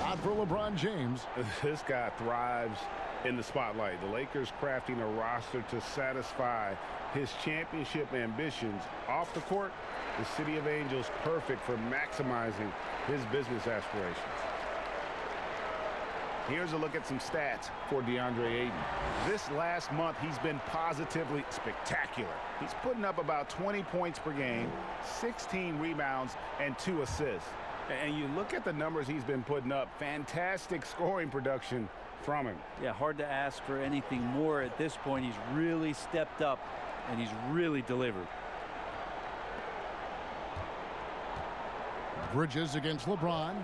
Not for LeBron James. This guy thrives in the spotlight. The Lakers crafting a roster to satisfy his championship ambitions. Off the court, the City of Angels perfect for maximizing his business aspirations. Here's a look at some stats for DeAndre Ayton. This last month, he's been positively spectacular. He's putting up about 20 points per game, 16 rebounds, and 2 assists. And you look at the numbers he's been putting up, fantastic scoring production from him. Yeah, hard to ask for anything more at this point. He's really stepped up, and he's really delivered. Bridges against LeBron.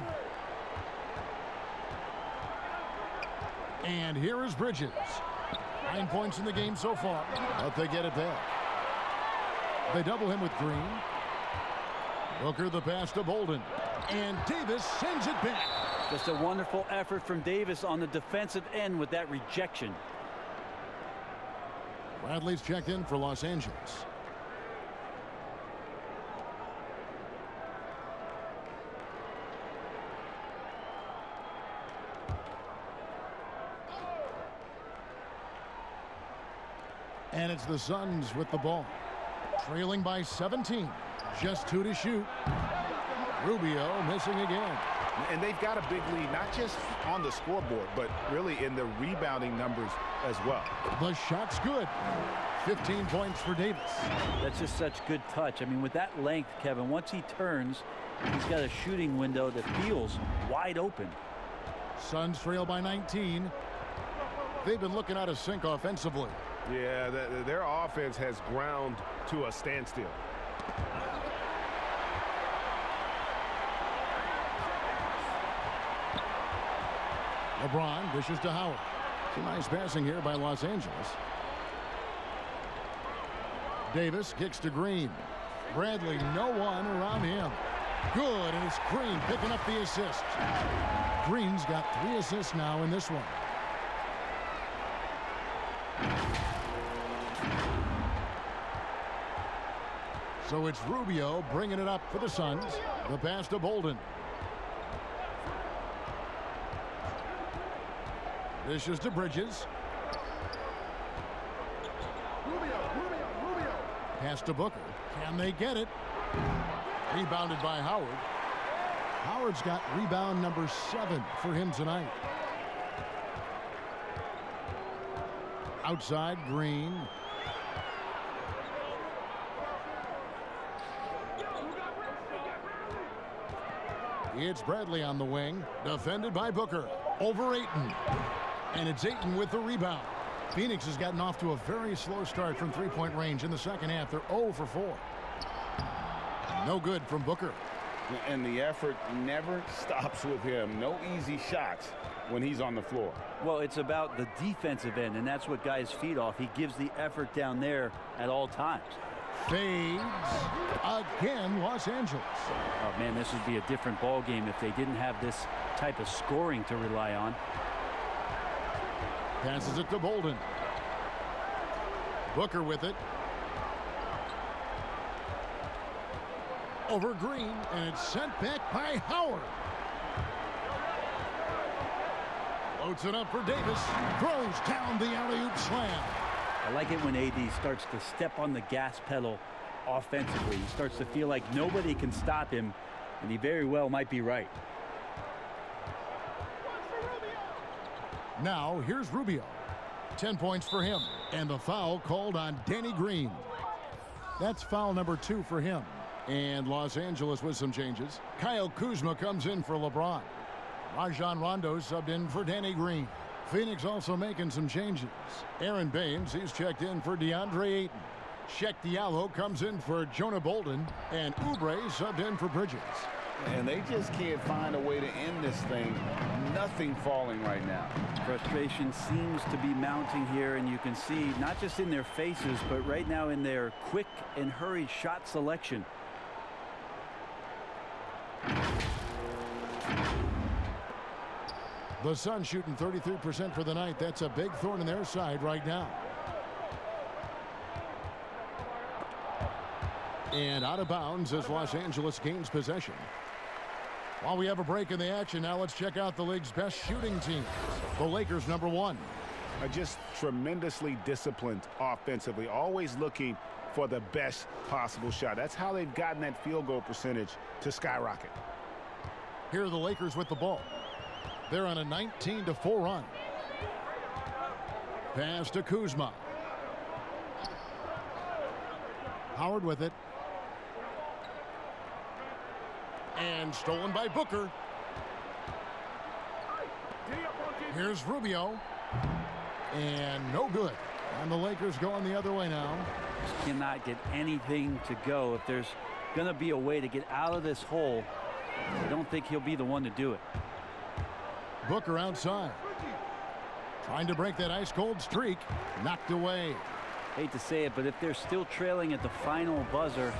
And here is Bridges. 9 points in the game so far, but they get it back. They double him with Green. Booker the pass to Bolden. And Davis sends it back. Just a wonderful effort from Davis on the defensive end with that rejection. Bradley's checked in for Los Angeles. And it's the Suns with the ball. Trailing by 17. Just 2 to shoot. Rubio missing again. And they've got a big lead, not just on the scoreboard, but really in the rebounding numbers as well. The shot's good. 15 points for Davis. That's just such good touch. I mean, with that length, Kevin, once he turns, he's got a shooting window that feels wide open. Suns trail by 19. They've been looking out of sync offensively. Yeah, their offense has ground to a standstill. LeBron dishes to Howard. Some nice passing here by Los Angeles. Davis kicks to Green. Bradley, no one around him. Good, and it's Green picking up the assist. Green's got 3 assists now in this one. So it's Rubio bringing it up for the Suns. The pass to Bolden. Dishes to Bridges. Rubio. Pass to Booker. Can they get it? Rebounded by Howard. Howard's got rebound number 7 for him tonight. Outside, Green. It's Bradley on the wing, defended by Booker. Over Ayton. And it's Ayton with the rebound. Phoenix has gotten off to a very slow start from three-point range in the second half. They're 0 for 4. No good from Booker. And the effort never stops with him. No easy shots when he's on the floor. Well, it's about the defensive end, and that's what guys feed off. He gives the effort down there at all times. Fades again, Los Angeles. Oh, man, this would be a different ball game if they didn't have this type of scoring to rely on. Passes it to Bolden. Booker with it. Over Green, and it's sent back by Howard. Loads it up for Davis. Throws down the alley-oop slam. I like it when AD starts to step on the gas pedal offensively. He starts to feel like nobody can stop him, and he very well might be right. Now, here's Rubio. 10 points for him, and the foul called on Danny Green. That's foul number 2 for him. And Los Angeles with some changes. Kyle Kuzma comes in for LeBron. Rajon Rondo subbed in for Danny Green. Phoenix also making some changes. Aaron Baines, he's checked in for DeAndre Ayton. Sheck Diallo comes in for Jonah Bolden. And Oubre subbed in for Bridges. And they just can't find a way to end this thing. Nothing falling right now. Frustration seems to be mounting here, and you can see not just in their faces, but right now in their quick and hurried shot selection. The Suns shooting 33% for the night. That's a big thorn in their side right now. And out of bounds as Los Angeles gains possession. While we have a break in the action, now let's check out the league's best shooting teams. The Lakers, #1. Are just tremendously disciplined offensively, always looking for the best possible shot. That's how they've gotten that field goal percentage to skyrocket. Here are the Lakers with the ball. They're on a 19-4 run. Pass to Kuzma. Howard with it. And stolen by Booker. Here's Rubio. And no good. And the Lakers going the other way now. Just cannot get anything to go. If there's going to be a way to get out of this hole, I don't think he'll be the one to do it. Booker outside. Trying to break that ice-cold streak. Knocked away. Hate to say it, but if they're still trailing at the final buzzer,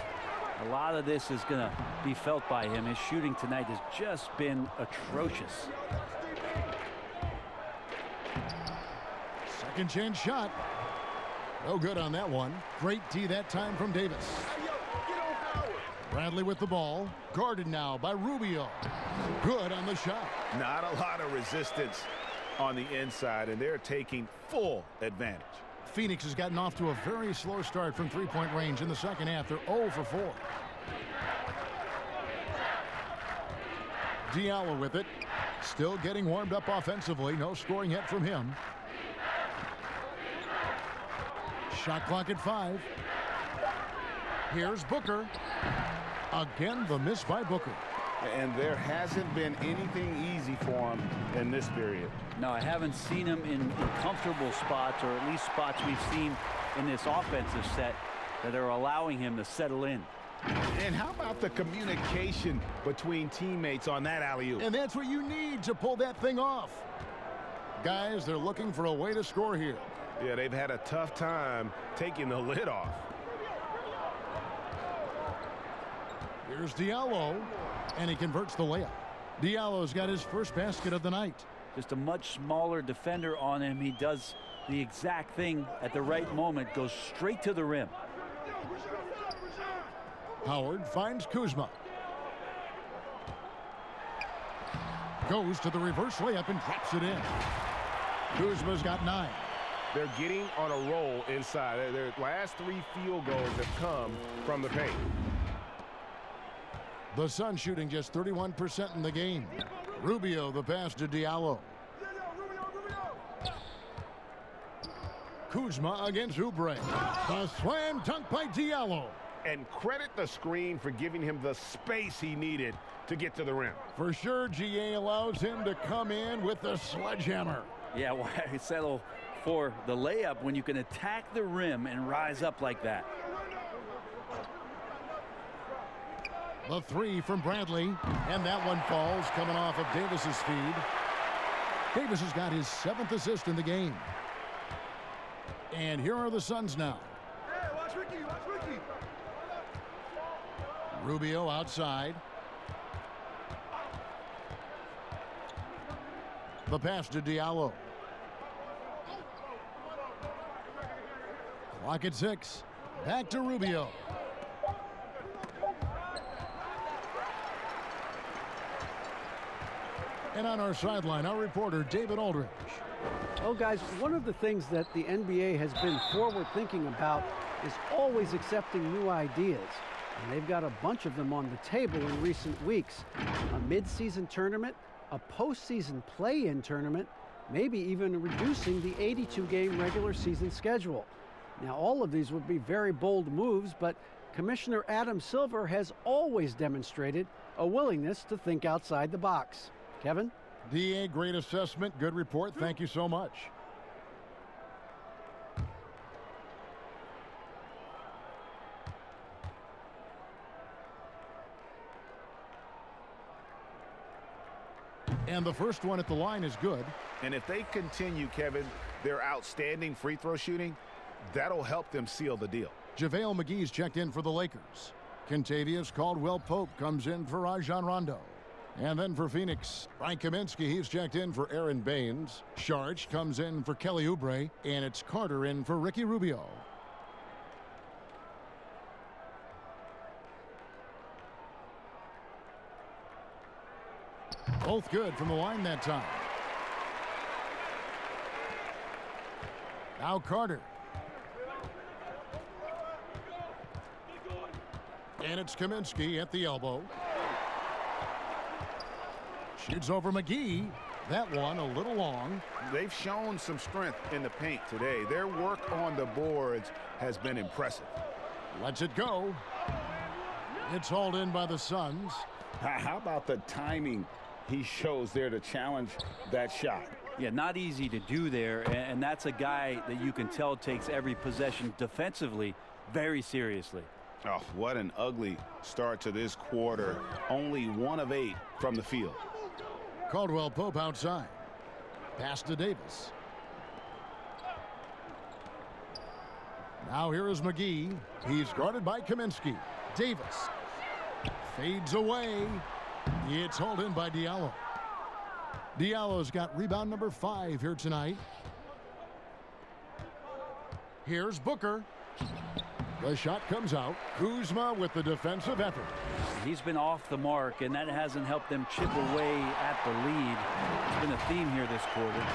a lot of this is going to be felt by him. His shooting tonight has just been atrocious. Second chance shot. No good on that one. Great D that time from Davis. Bradley with the ball. Guarded now by Rubio. Good on the shot. Not a lot of resistance on the inside, and they're taking full advantage. Phoenix has gotten off to a very slow start from three-point range in the second half. They're 0 for 4. Diallo with it. Still getting warmed up offensively. No scoring yet from him. Shot clock at 5. Here's Booker. Again, the miss by Booker. And there hasn't been anything easy for him in this period. No, I haven't seen him in comfortable spots, or at least spots we've seen in this offensive set that are allowing him to settle in. And how about the communication between teammates on that alley-oop? And that's what you need to pull that thing off. Guys, they're looking for a way to score here. Yeah, they've had a tough time taking the lid off. Here's Diallo, and he converts the layup. Diallo's got his first basket of the night. Just a much smaller defender on him. He does the exact thing at the right moment, goes straight to the rim. Howard finds Kuzma. Goes to the reverse layup and drops it in. Kuzma's got 9. They're getting on a roll inside. Their last 3 field goals have come from the paint. The Suns shooting just 31% in the game. Rubio the pass to Diallo. Kuzma against Oubre. The slam dunk by Diallo. And credit the screen for giving him the space he needed to get to the rim. For sure, GA allows him to come in with the sledgehammer. Yeah, why settle for the layup when you can attack the rim and rise up like that? The 3 from Bradley, and that one falls, coming off of Davis's feed. Davis has got his 7th assist in the game. And here are the Suns now. Hey, watch Ricky, watch Ricky. Rubio outside. The pass to Diallo. Clock at 6. Back to Rubio. And on our sideline, our reporter, David Aldridge. Well, guys, one of the things that the NBA has been forward thinking about is always accepting new ideas. And they've got a bunch of them on the table in recent weeks. A mid-season tournament, a postseason play-in tournament, maybe even reducing the 82-game regular season schedule. Now, all of these would be very bold moves, but Commissioner Adam Silver has always demonstrated a willingness to think outside the box. Kevin? DA, great assessment, good report. Thank you so much. And the first one at the line is good. And if they continue, Kevin, their outstanding free throw shooting, that'll help them seal the deal. JaVale McGee's checked in for the Lakers. Kentavious Caldwell-Pope comes in for Rajon Rondo. And then for Phoenix, Frank Kaminsky, he's checked in for Aaron Baines. Sharch comes in for Kelly Oubre. And it's Carter in for Ricky Rubio. Both good from the line that time. Now Carter. And it's Kaminsky at the elbow. Shoots over McGee. That one a little long. They've shown some strength in the paint today. Their work on the boards has been impressive. Lets it go. It's hauled in by the Suns. How about the timing he shows there to challenge that shot? Yeah, not easy to do there, and that's a guy that you can tell takes every possession defensively very seriously. Oh, what an ugly start to this quarter. Only 1 of 8 from the field. Caldwell-Pope outside. Pass to Davis. Now here is McGee. He's guarded by Kaminsky. Davis fades away. It's hauled in by Diallo. Diallo's got rebound number 5 here tonight. Here's Booker. The shot comes out. Kuzma with the defensive effort. He's been off the mark, and that hasn't helped them chip away at the lead. It's been a theme here this quarter.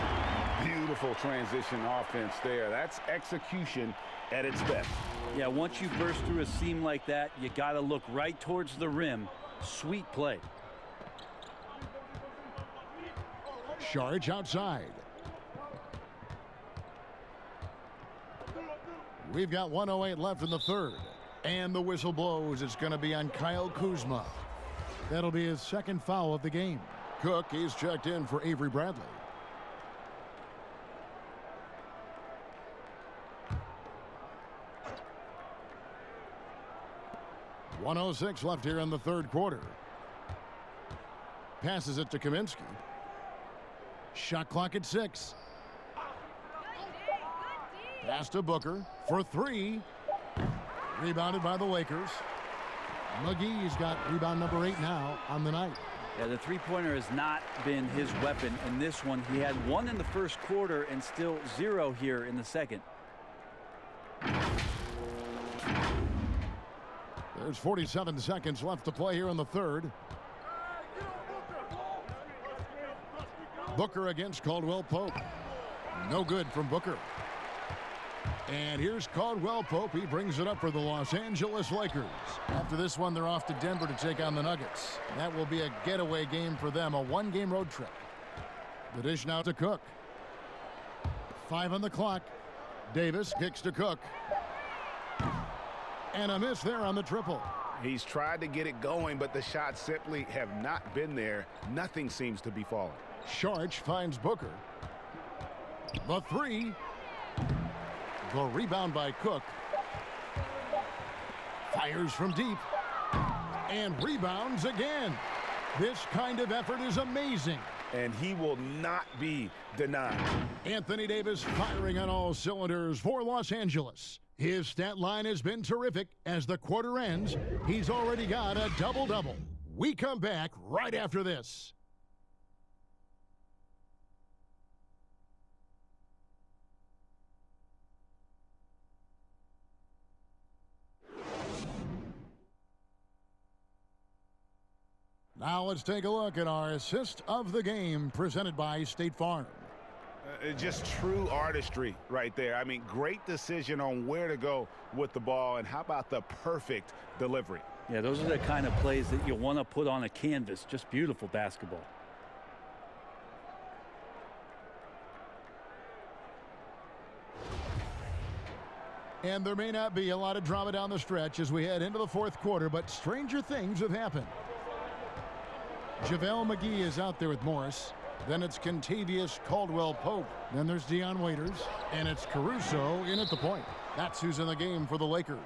Beautiful transition offense there. That's execution at its best. Yeah, once you burst through a seam like that, you got to look right towards the rim. Sweet play. Sharch outside. We've got 1:08 left in the third. And the whistle blows. It's going to be on Kyle Kuzma. That'll be his second foul of the game. Cook, he's checked in for Avery Bradley. .106 left here in the third quarter. Passes it to Kaminsky. Shot clock at 6. Pass to Booker for 3. Rebounded by the Lakers. McGee's got rebound number 8 now on the night. Yeah, the three-pointer has not been his weapon in this one. He had 1 in the first quarter and still 0 here in the second. There's 47 seconds left to play here in the third. Booker against Caldwell-Pope. No good from Booker. And here's Caldwell-Pope. He brings it up for the Los Angeles Lakers. After this one, they're off to Denver to take on the Nuggets. That will be a getaway game for them, a 1-game road trip. The dish now to Cook. 5 on the clock. Davis kicks to Cook. And a miss there on the triple. He's tried to get it going, but the shots simply have not been there. Nothing seems to be falling. Sharch finds Booker. The 3. The rebound by Cook. Fires from deep. And rebounds again. This kind of effort is amazing. And he will not be denied. Anthony Davis firing on all cylinders for Los Angeles. His stat line has been terrific. As the quarter ends, he's already got a double-double. We come back right after this. Now let's take a look at our assist of the game presented by State Farm. Just true artistry right there. I mean, great decision on where to go with the ball, and how about the perfect delivery? Yeah, those are the kind of plays that you want to put on a canvas. Just beautiful basketball. And there may not be a lot of drama down the stretch as we head into the fourth quarter, but stranger things have happened. JaVale McGee is out there with Morris. Then it's Kentavious Caldwell-Pope. Then there's Dion Waiters. And it's Caruso in at the point. That's who's in the game for the Lakers.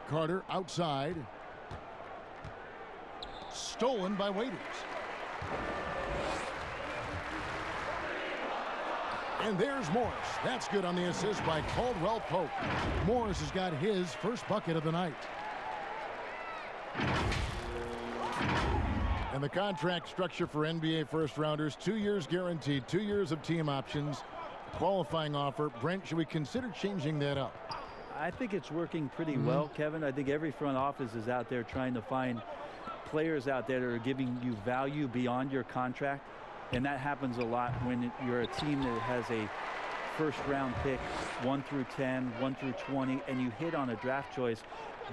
Carter outside. Stolen by Waiters. And there's Morris. That's good on the assist by Caldwell Pope. Morris has got his first bucket of the night. And the contract structure for NBA first-rounders, 2 years guaranteed, 2 years of team options, qualifying offer. Brent, should we consider changing that up? I think it's working pretty well, Kevin. I think every front office is out there trying to find players out there that are giving you value beyond your contract. And that happens a lot when you're a team that has a first-round pick, 1 through 10, 1 through 20, and you hit on a draft choice.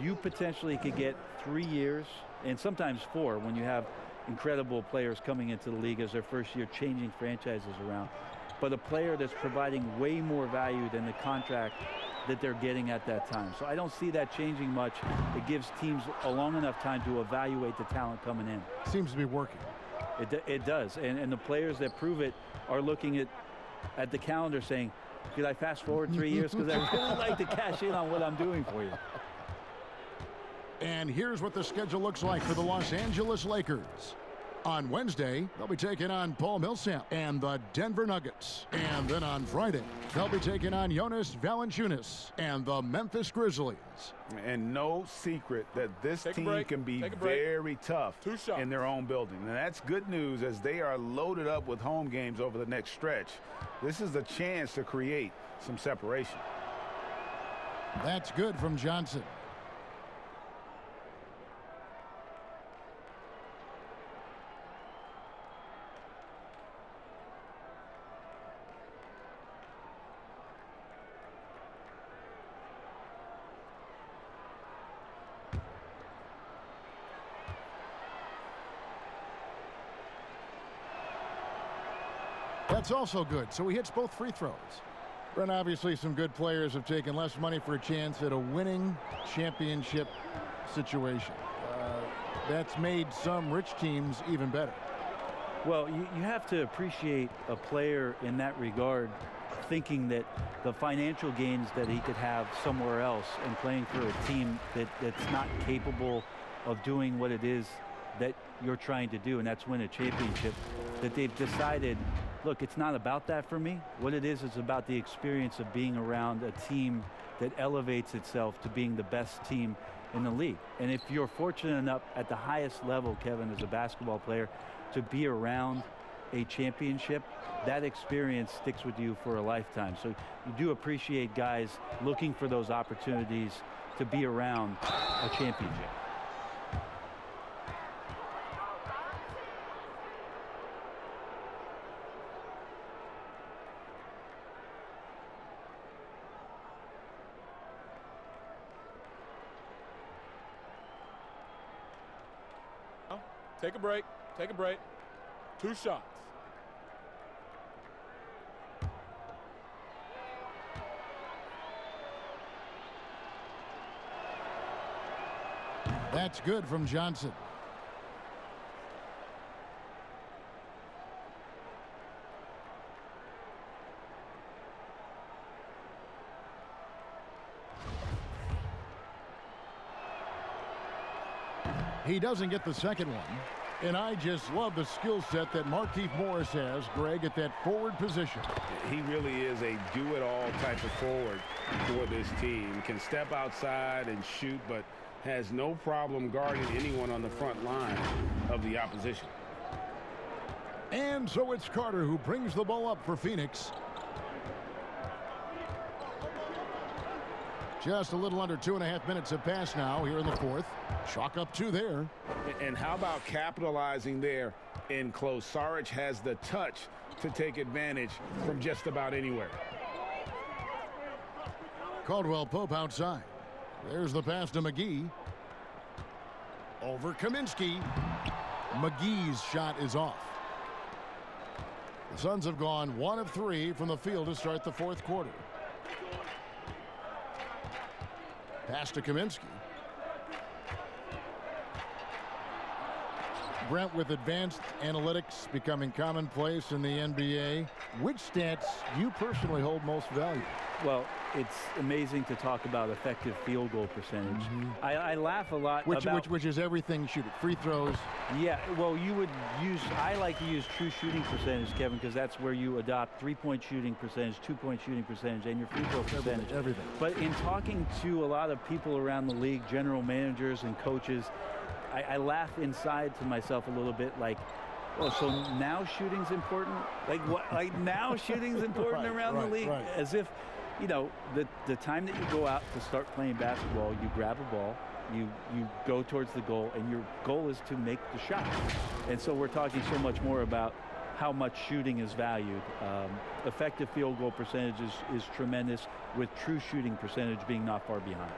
You potentially could get 3 years and sometimes 4 when you have incredible players coming into the league as their first year, changing franchises around. But a player that's providing way more value than the contract that they're getting at that time. So I don't see that changing much. It gives teams a long enough time to evaluate the talent coming in. Seems to be working. It does. And the players that prove it are looking at the calendar saying, could I fast forward 3 years? Because I really like to cash in on what I'm doing for you. And here's what the schedule looks like for the Los Angeles Lakers. On Wednesday, they'll be taking on Paul Millsap and the Denver Nuggets. And then on Friday, they'll be taking on Jonas Valanciunas and the Memphis Grizzlies. And no secret that this team can be very tough in their own building. And that's good news as they are loaded up with home games over the next stretch. This is a chance to create some separation. That's good from Johnson. That's also good. So he hits both free throws. And obviously some good players have taken less money for a chance at a winning championship situation. That's made some rich teams even better. Well, you have to appreciate a player in that regard, thinking that the financial gains that he could have somewhere else and playing for a team that's not capable of doing what it is that you're trying to do, and that's win a championship, that they've decided, look, it's not about that for me. What it is about the experience of being around a team that elevates itself to being the best team in the league. And if you're fortunate enough at the highest level, Kevin, as a basketball player, to be around a championship, that experience sticks with you for a lifetime. So you do appreciate guys looking for those opportunities to be around a championship. Take a break. Take a break. 2 shots. That's good from Johnson. He doesn't get the second one. And I just love the skill set that Markieff Morris has, Greg, at that forward position. He really is a do-it-all type of forward for this team. Can step outside and shoot, but has no problem guarding anyone on the front line of the opposition. And so it's Carter who brings the ball up for Phoenix. Just a little under 2.5 minutes have passed now here in the fourth. Chalk up 2 there. And how about capitalizing there in close? Saric has the touch to take advantage from just about anywhere. Caldwell Pope outside. There's the pass to McGee. Over Kaminsky. McGee's shot is off. The Suns have gone 1 of 3 from the field to start the fourth quarter. Pass to Kaminsky. Brent, with advanced analytics becoming commonplace in the NBA, which stats you personally hold most value? Well, it's amazing to talk about effective field goal percentage. I laugh a lot about... Which is everything shoot it. Free throws. Yeah, well, I like to use true shooting percentage, Kevin, because that's where you adopt three-point shooting percentage, two-point shooting percentage, and your free throw percentage. Everything. But in talking to a lot of people around the league, general managers and coaches, I laugh inside to myself a little bit like, oh, so now shooting's important? Like what? Like now shooting's important around the league? Right. As if, you know, the time that you go out to start playing basketball, you grab a ball, you go towards the goal, and your goal is to make the shot. And so we're talking so much more about how much shooting is valued. Effective field goal percentage is tremendous, with true shooting percentage being not far behind.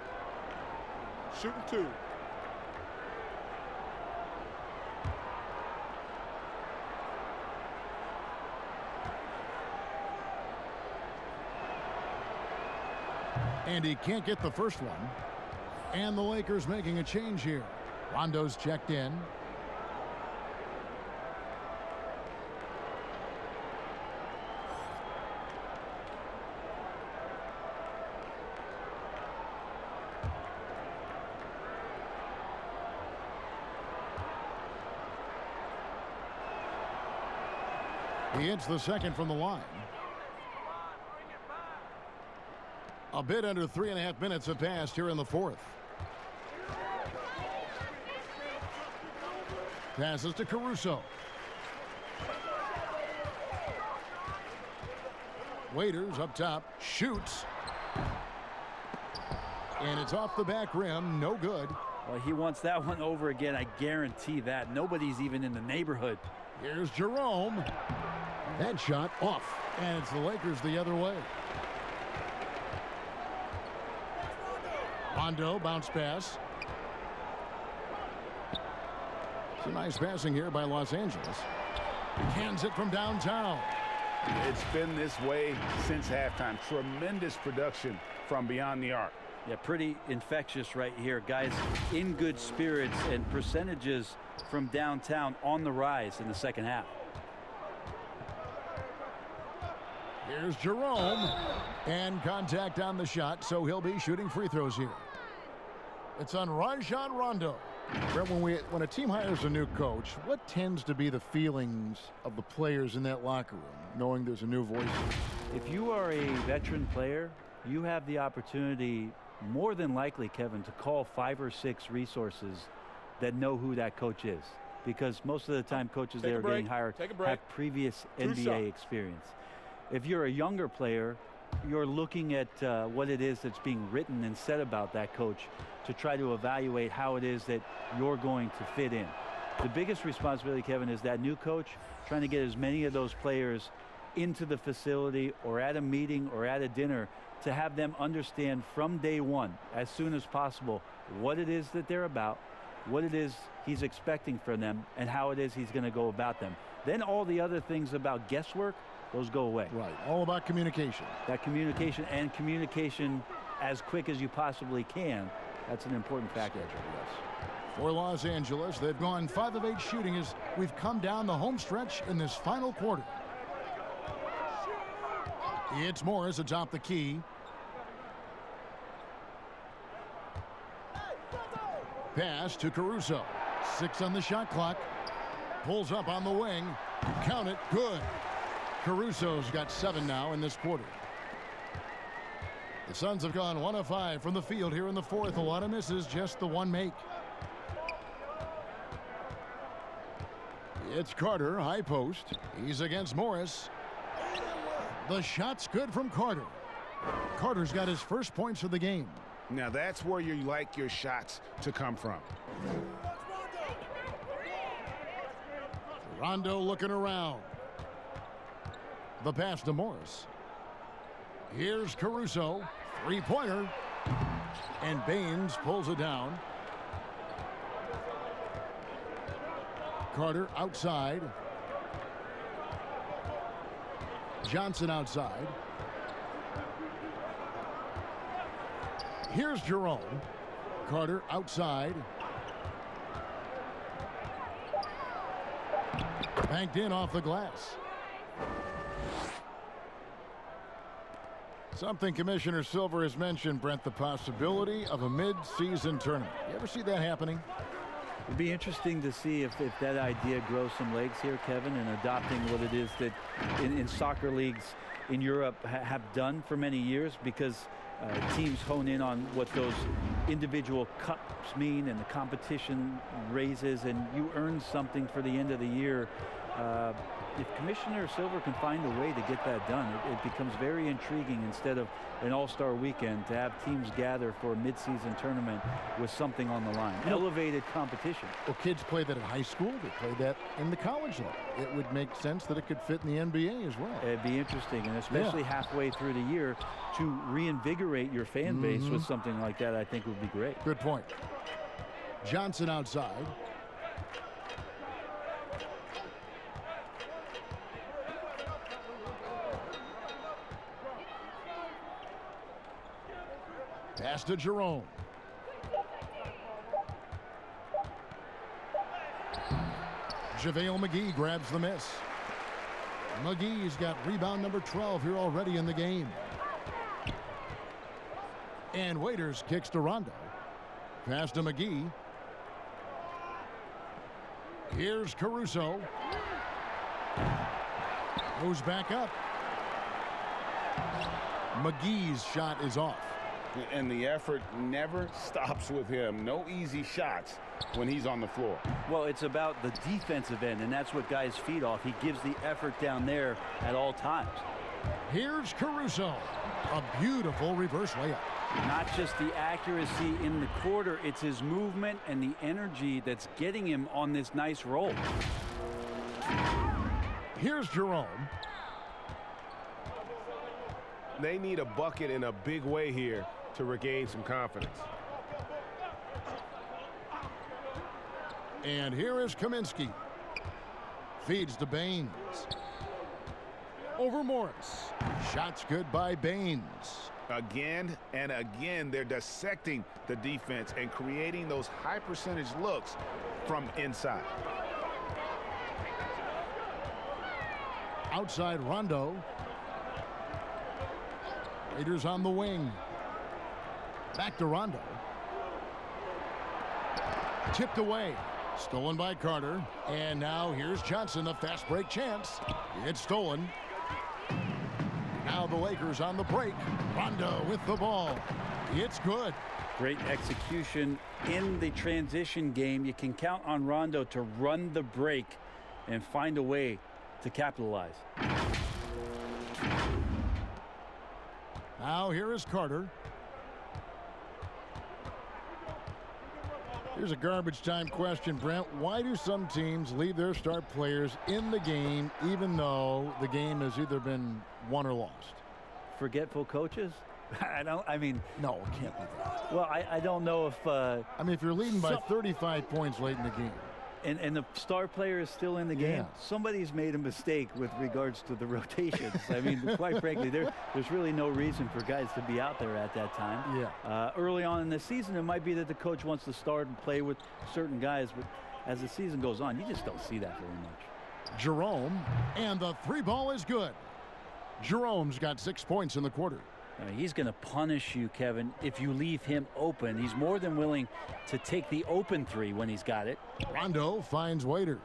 Shooting 2. And he can't get the first one. And the Lakers making a change here. Rondo's checked in. He hits the second from the line. A bit under 3.5 minutes have passed here in the fourth. Passes to Caruso. Waiters up top, shoots. And it's off the back rim, no good. Well, he wants that one over again, I guarantee that. Nobody's even in the neighborhood. Here's Jerome. That shot off. And it's the Lakers the other way. Rondo, bounce pass. It's a nice passing here by Los Angeles. Hands it from downtown. It's been this way since halftime. Tremendous production from beyond the arc. Yeah, pretty infectious right here. Guys in good spirits, and percentages from downtown on the rise in the second half. Here's Jerome. And contact on the shot, so he'll be shooting free throws here. It's on Rajon Rondo. Brett, when a team hires a new coach, what tends to be the feelings of the players in that locker room, knowing there's a new voice? If you are a veteran player, you have the opportunity, more than likely, Kevin, to call 5 or 6 resources that know who that coach is. Because most of the time, coaches that are getting hired have previous NBA experience. If you're a younger player, you're looking at what it is that's being written and said about that coach to try to evaluate how it is that you're going to fit in. The biggest responsibility, Kevin, is that new coach trying to get as many of those players into the facility or at a meeting or at a dinner to have them understand from day one, as soon as possible, what it is that they're about, what it is he's expecting from them, and how it is he's going to go about them. Then all the other things about guesswork, those go away. Right, all about communication. That communication, and communication as quick as you possibly can, that's an important factor. Yes. For Los Angeles, they've gone 5 of 8 shooting as we've come down the home stretch in this final quarter. It's Morris atop the key. Pass to Caruso. 6 on the shot clock. Pulls up on the wing. Count it. Good. Caruso's got 7 now in this quarter. The Suns have gone 1 of 5 from the field here in the fourth. A lot of misses, just the one make. It's Carter, high post. He's against Morris. The shot's good from Carter. Carter's got his first points of the game. Now that's where you like your shots to come from. Rondo looking around. The pass to Morris. Here's Caruso. Three-pointer. And Baines pulls it down. Carter outside. Johnson outside. Here's Jerome. Carter outside. Banked in off the glass. Something Commissioner Silver has mentioned, Brent, the possibility of a mid-season tournament. You ever see that happening? It'd be interesting to see if that idea grows some legs here, Kevin, and adopting what it is that in soccer leagues in Europe have done for many years, because teams hone in on what those individual cups mean and the competition raises, and you earn something for the end of the year. If Commissioner Silver can find a way to get that done, it becomes very intriguing instead of an all-star weekend to have teams gather for a mid-season tournament with something on the line. Elevated competition. Well, kids play that in high school. They play that in the college level. It would make sense that it could fit in the NBA as well. It'd be interesting, and especially halfway through the year, to reinvigorate your fan base with something like that, I think would be great. Good point. Johnson outside. Pass to Jerome. JaVale McGee grabs the miss. McGee's got rebound number 12 here already in the game. And Waiters kicks to Rondo. Pass to McGee. Here's Caruso. Goes back up. McGee's shot is off. And the effort never stops with him. No easy shots when he's on the floor. Well, it's about the defensive end, and that's what guys feed off. He gives the effort down there at all times. Here's Caruso. A beautiful reverse layup. Not just the accuracy in the quarter, it's his movement and the energy that's getting him on this nice roll. Here's Jerome. They need a bucket in a big way here to regain some confidence. And here is Kaminsky. Feeds to Baines. Over Morris. Shots good by Baines. Again and again, they're dissecting the defense and creating those high percentage looks from inside. Outside Rondo. Raiders on the wing. Back to Rondo. Tipped away. Stolen by Carter. And now here's Johnson, a fast break chance. It's stolen. Now the Lakers on the break. Rondo with the ball. It's good. Great execution in the transition game. You can count on Rondo to run the break and find a way to capitalize. Now here is Carter. Here's a garbage time question, Brent. Why do some teams leave their star players in the game even though the game has either been won or lost? Forgetful coaches? I mean, no, it can't be that. Well, I don't know if I mean, if you're leading by 35 points late in the game and the star player is still in the game, somebody's made a mistake with regards to the rotations. I mean, quite frankly, there's really no reason for guys to be out there at that time. Early on in the season, it might be that the coach wants to start and play with certain guys, but as the season goes on, you just don't see that very much. Jerome, and the three ball is good. Jerome's got 6 points in the quarter. I mean, he's going to punish you, Kevin, if you leave him open. He's more than willing to take the open three when he's got it. Rondo finds Waiters.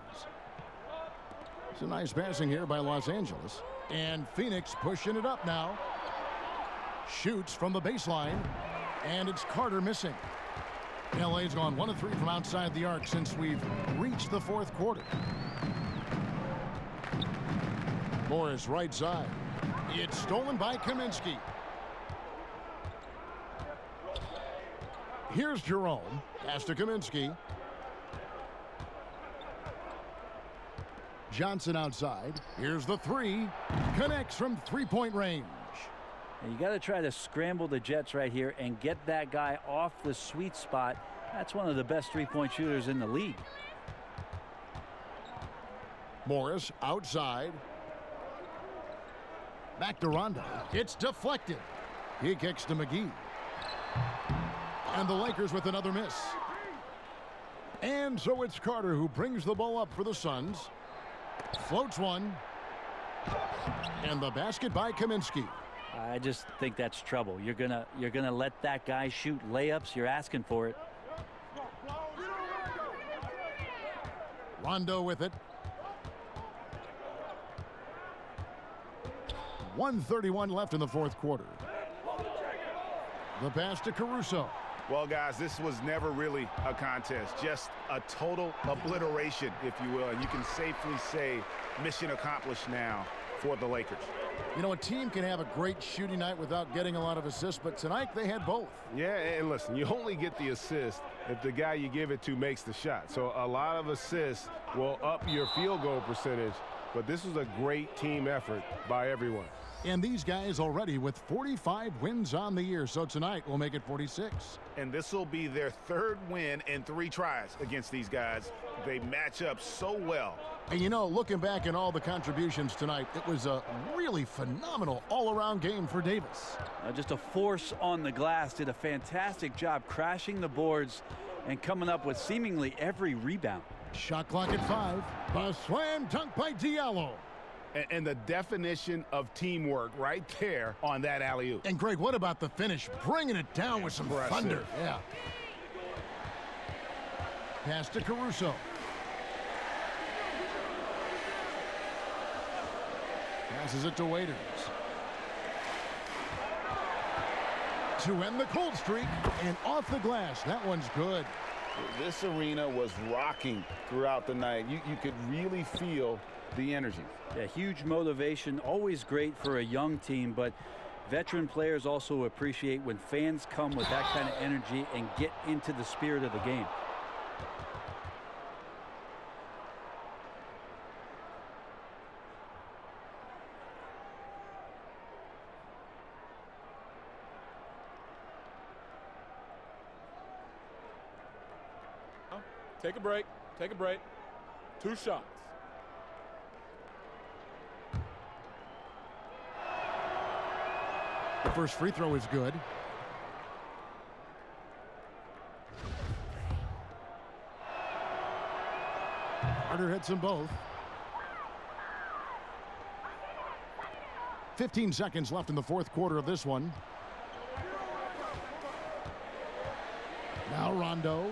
It's a nice passing here by Los Angeles. And Phoenix pushing it up now. Shoots from the baseline. And it's Carter missing. LA's gone 1 of 3 from outside the arc since we've reached the fourth quarter. Morris right side. It's stolen by Kaminsky. Here's Jerome. Pass to Kaminsky. Johnson outside. Here's the three. Connects from three-point range. And you got to try to scramble the Jets right here and get that guy off the sweet spot. That's one of the best three-point shooters in the league. Morris outside. Back to Rondo. It's deflected. He kicks to McGee. And the Lakers with another miss. And so it's Carter who brings the ball up for the Suns. Floats one. And the basket by Kaminsky. I just think that's trouble. You're gonna let that guy shoot layups. You're asking for it. Rondo with it. 1:31 left in the fourth quarter. The pass to Caruso. Well, guys, this was never really a contest, just a total obliteration, if you will. And you can safely say mission accomplished now for the Lakers. You know, a team can have a great shooting night without getting a lot of assists, but tonight they had both. Yeah, and listen, you only get the assist if the guy you give it to makes the shot. So a lot of assists will up your field goal percentage, but this was a great team effort by everyone. And these guys already with 45 wins on the year, so tonight we'll make it 46. And this will be their third win in 3 tries against these guys. They match up so well. And you know, looking back at all the contributions tonight, it was a really phenomenal all-around game for Davis. Just a force on the glass. Did a fantastic job crashing the boards and coming up with seemingly every rebound. Shot clock at 5. A slam dunk by Diallo. And the definition of teamwork right there on that alley-oop. And Greg, what about the finish? Bringing it down with some thunder. Yeah. Pass to Caruso. Passes it to Waiters. To end the cold streak and off the glass. That one's good. This arena was rocking throughout the night. You could really feel the energy. Yeah, huge motivation, always great for a young team, but veteran players also appreciate when fans come with that kind of energy and get into the spirit of the game. Take a break. Take a break. 2 shots. The first free throw is good. Carter hits them both. 15 seconds left in the fourth quarter of this one. Now Rondo.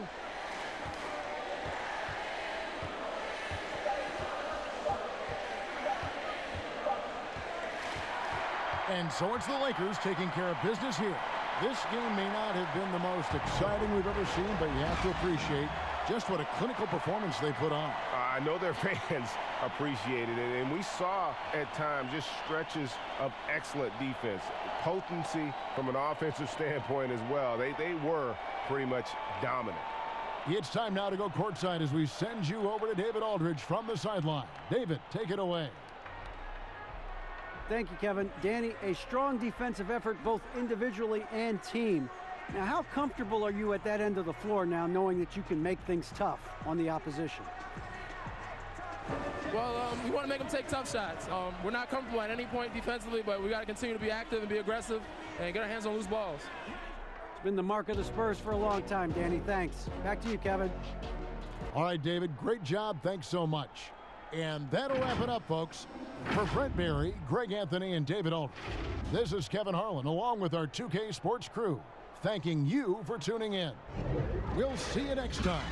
And so it's the Lakers taking care of business here. This game may not have been the most exciting we've ever seen, but you have to appreciate just what a clinical performance they put on. I know their fans appreciated it, and we saw at times just stretches of excellent defense. Potency from an offensive standpoint as well. They were pretty much dominant. It's time now to go courtside as we send you over to David Aldridge from the sideline. David, take it away. Thank you, Kevin. Danny, a strong defensive effort both individually and team. Now, how comfortable are you at that end of the floor now, knowing that you can make things tough on the opposition? Well, we want to make them take tough shots. We're not comfortable at any point defensively, but we got to continue to be active and be aggressive and get our hands on loose balls. It's been the mark of the Spurs for a long time, Danny. Thanks. Back to you, Kevin. All right, David, great job. Thanks so much. And that'll wrap it up, folks. For Brent Barry, Greg Anthony, and David Aldridge, this is Kevin Harlan, along with our 2K Sports crew, thanking you for tuning in. We'll see you next time.